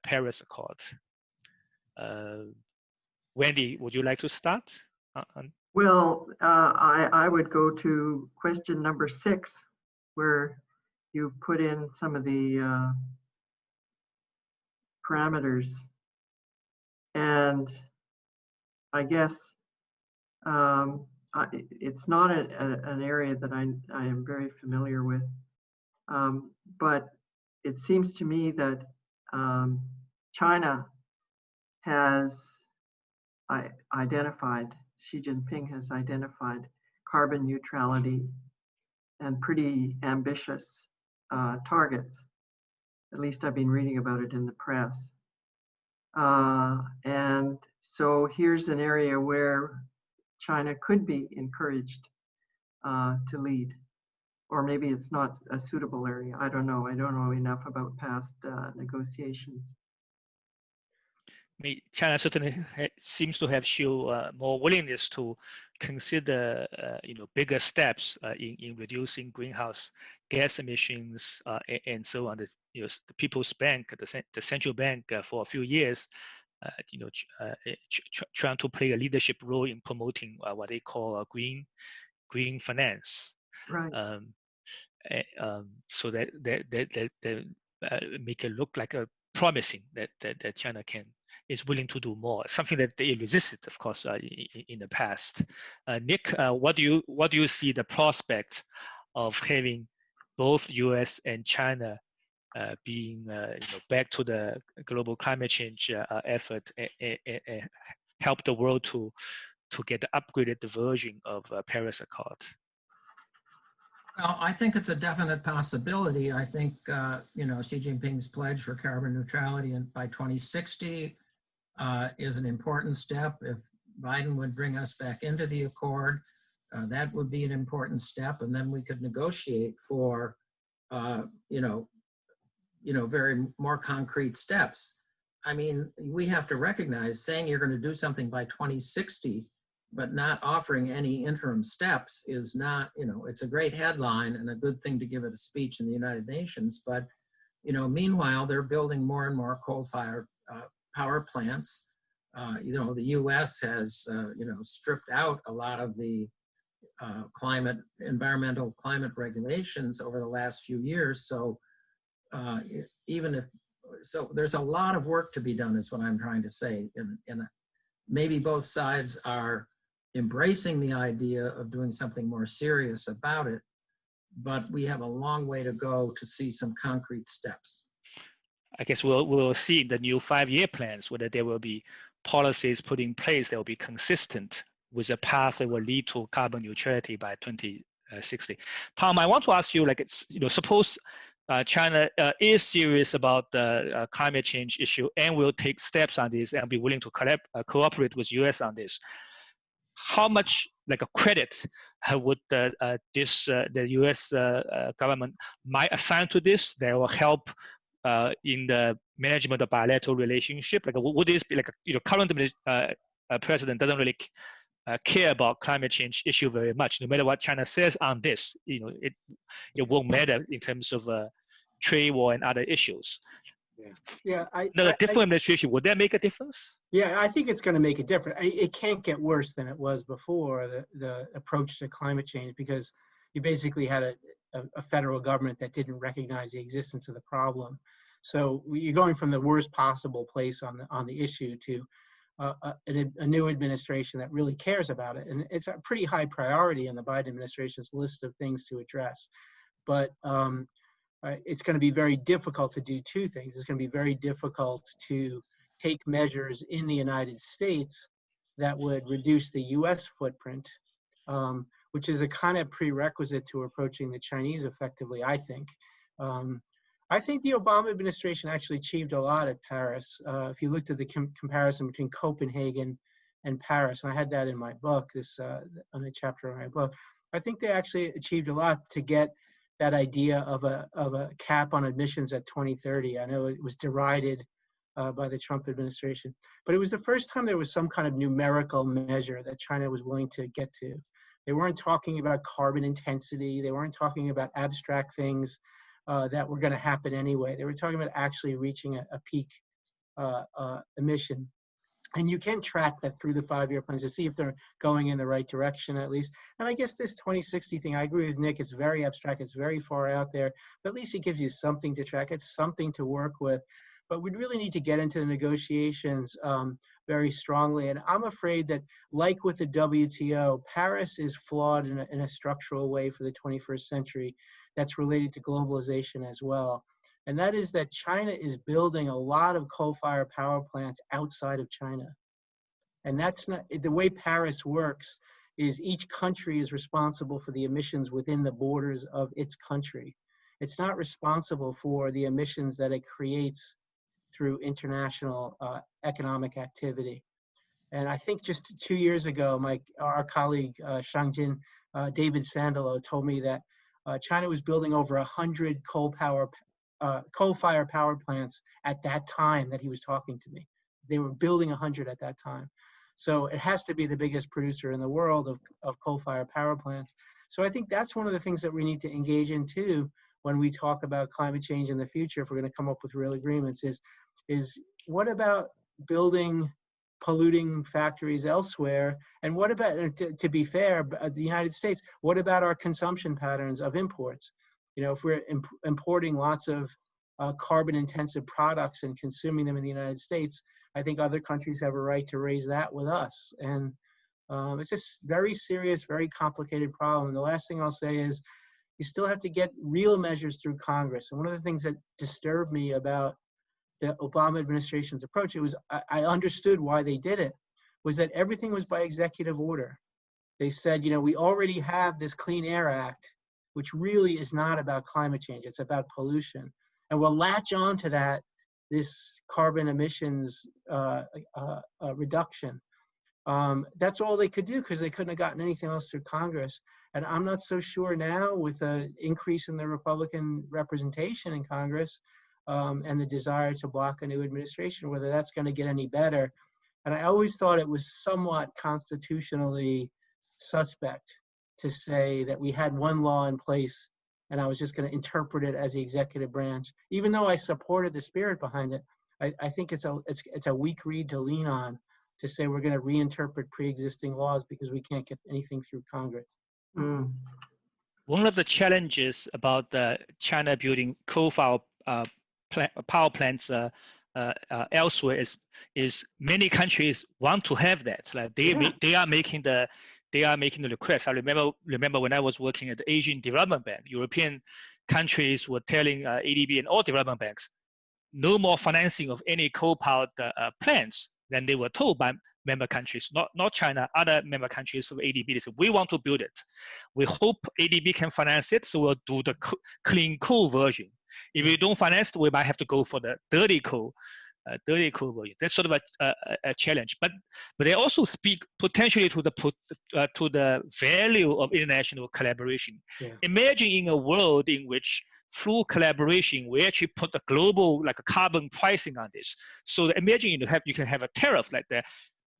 Paris Accord? Wendy, would you like to start? Well, I would go to question number 6, where you put in some of the parameters, and I guess it's not an area that I am very familiar with, but it seems to me that China has identified, Xi Jinping has identified carbon neutrality and pretty ambitious targets. At least I've been reading about it in the press. And so here's an area where China could be encouraged to lead, or maybe it's not a suitable area. I don't know. I don't know enough about past negotiations. China certainly seems to have shown more willingness to consider, bigger steps in reducing greenhouse gas emissions and so on. The People's Bank, the central bank, for a few years, trying to play a leadership role in promoting what they call green finance. Right. So that make it look like a promising that China is willing to do more. Something that they resisted, of course, in the past. Nick, what do you see the prospect of having both U.S. and China being back to the global climate change effort and help the world to get the upgraded version of Paris Accord? Well, I think it's a definite possibility. I think Xi Jinping's pledge for carbon neutrality by 2060 is an important step. If Biden would bring us back into the accord, that would be an important step, and then we could negotiate for very more concrete steps. I mean, we have to recognize saying you're going to do something by 2060, but not offering any interim steps is not, it's a great headline and a good thing to give it a speech in the United Nations. But, meanwhile, they're building more and more coal-fired power plants. The U.S. has, stripped out a lot of the environmental climate regulations over the last few years. So there's a lot of work to be done, is what I'm trying to say. And maybe both sides are embracing the idea of doing something more serious about it, but we have a long way to go to see some concrete steps. I guess we'll see the new 5-year plans, whether there will be policies put in place that will be consistent with a path that will lead to carbon neutrality by 2060. Tom, I want to ask you, suppose China is serious about the climate change issue and will take steps on this and be willing to cooperate with US on this. How much credit would the US government might assign to this that will help in the management of bilateral relationship? Like, would this be like, current president doesn't really care about climate change issue very much. No matter what China says on this, it won't matter in terms of trade war and other issues. Yeah. The different administration, would that make a difference? Yeah, I think it's going to make a difference. It can't get worse than it was before, the approach to climate change, because you basically had a federal government that didn't recognize the existence of the problem. So you're going from the worst possible place on the issue to a new administration that really cares about it. And it's a pretty high priority in the Biden administration's list of things to address. But it's going to be very difficult to do two things. It's going to be very difficult to take measures in the United States that would reduce the US footprint, which is a kind of prerequisite to approaching the Chinese effectively, I think. I think the Obama administration actually achieved a lot at Paris. If you looked at the comparison between Copenhagen and Paris, and I had that in my book, on a chapter in my book, I think they actually achieved a lot to get that idea of a cap on emissions at 2030. I know it was derided by the Trump administration, but it was the first time there was some kind of numerical measure that China was willing to get to. They weren't talking about carbon intensity. They weren't talking about abstract things that were going to happen anyway. They were talking about actually reaching a peak emission. And you can track that through the 5-year plans to see if they're going in the right direction, at least. And I guess this 2060 thing, I agree with Nick, it's very abstract, it's very far out there, but at least it gives you something to track. It's something to work with. But we really need to get into the negotiations very strongly. And I'm afraid that, like with the WTO, Paris is flawed in a structural way for the 21st century that's related to globalization as well. And that is that China is building a lot of coal-fired power plants outside of China. And that's not, the way Paris works is each country is responsible for the emissions within the borders of its country. It's not responsible for the emissions that it creates through international economic activity. And I think just 2 years ago, our colleague Shang-Jin, David Sandalo, told me that China was building over 100 coal-fired power plants at that time that he was talking to me. They were building 100 at that time. So it has to be the biggest producer in the world of coal-fired power plants. So I think that's one of the things that we need to engage in too when we talk about climate change in the future, if we're going to come up with real agreements, is what about building polluting factories elsewhere? And what about, to be fair, the United States, what about our consumption patterns of imports? If we're importing lots of carbon-intensive products and consuming them in the United States, I think other countries have a right to raise that with us. And it's just very serious, very complicated problem. And the last thing I'll say is you still have to get real measures through Congress. And one of the things that disturbed me about the Obama administration's approach, I understood why they did it, was that everything was by executive order. They said, we already have this Clean Air Act, which really is not about climate change, it's about pollution. And we'll latch on to that, this carbon emissions reduction. That's all they could do because they couldn't have gotten anything else through Congress. And I'm not so sure now, with the increase in the Republican representation in Congress and the desire to block a new administration, whether that's going to get any better. And I always thought it was somewhat constitutionally suspect to say that we had one law in place and I was just going to interpret it as the executive branch. Even though I supported the spirit behind it, I think it's a weak reed to lean on to say we're going to reinterpret pre-existing laws because we can't get anything through Congress. Mm. One of the challenges about China building coal-fired power plants elsewhere is many countries want to have that. Like they are making the request. I remember when I was working at the Asian Development Bank, European countries were telling ADB and all development banks, no more financing of any coal-powered plants than they were told by member countries, not China, other member countries of ADB. They said, we want to build it. We hope ADB can finance it, so we'll do the clean coal version. If we don't finance it, we might have to go for the dirty coal version. That's sort of a challenge. But they also speak potentially to the value of international collaboration. Yeah. Imagine in a world in which through collaboration, we actually put the global like a carbon pricing on this. So imagine you can have a tariff like the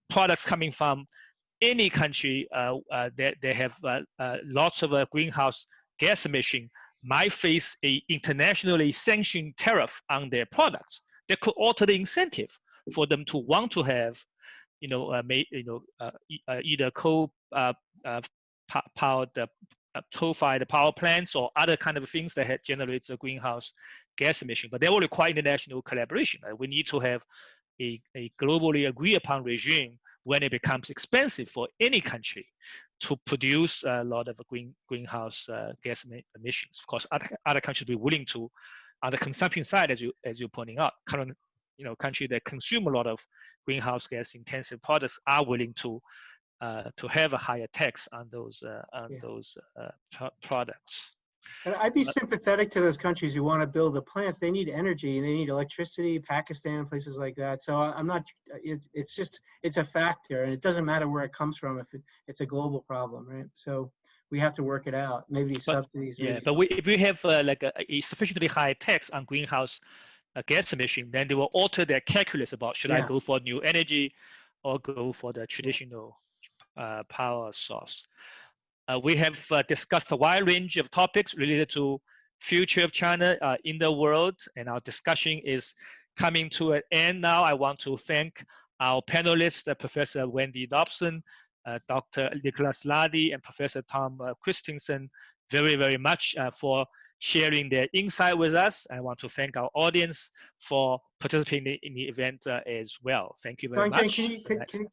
products coming from any country that they have lots of greenhouse gas emission might face a internationally sanctioned tariff on their products. That could alter the incentive for them to want to have, either coal powered coal-fired power plants or other kind of things that generates a greenhouse gas emission. But they will require international collaboration. We need to have a globally agreed upon regime when it becomes expensive for any country to produce a lot of greenhouse gas emissions. Of course, other countries will be willing to, on the consumption side, as you're pointing out, current countries that consume a lot of greenhouse gas intensive products are willing to have a higher tax on those products. And I'd be sympathetic to those countries who want to build the plants. They need energy and they need electricity, Pakistan, places like that. So I'm not, it's a factor, and it doesn't matter where it comes from if it's a global problem, right? So we have to work it out. Maybe subsidies. Yeah, but if we have like a sufficiently high tax on greenhouse gas emission, then they will alter their calculus about should I go for new energy or go for the traditional power source. We have discussed a wide range of topics related to future of China in the world, and our discussion is coming to an end now. I want to thank our panelists, Professor Wendy Dobson, Dr. Nicholas Lardy, and Professor Tom Christensen very, very much for sharing their insight with us. I want to thank our audience for participating in the event as well. Thank you very much.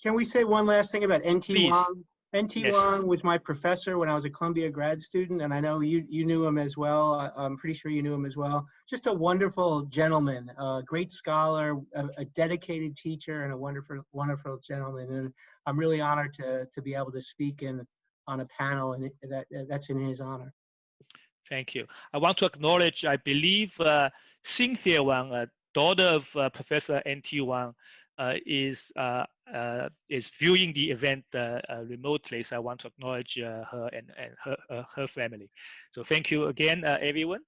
Can we say one last thing about N.T. Wang? N.T. Yes. Wang was my professor when I was a Columbia grad student, and I know you knew him as well. I'm pretty sure you knew him as well. Just a wonderful gentleman, a great scholar, a dedicated teacher, and a wonderful, wonderful gentleman. And I'm really honored to be able to speak on a panel, and that's in his honor. Thank you. I want to acknowledge, I believe, Cynthia Wang, daughter of Professor N.T. Wang, is viewing the event remotely. So I want to acknowledge her and her family. So thank you again, everyone.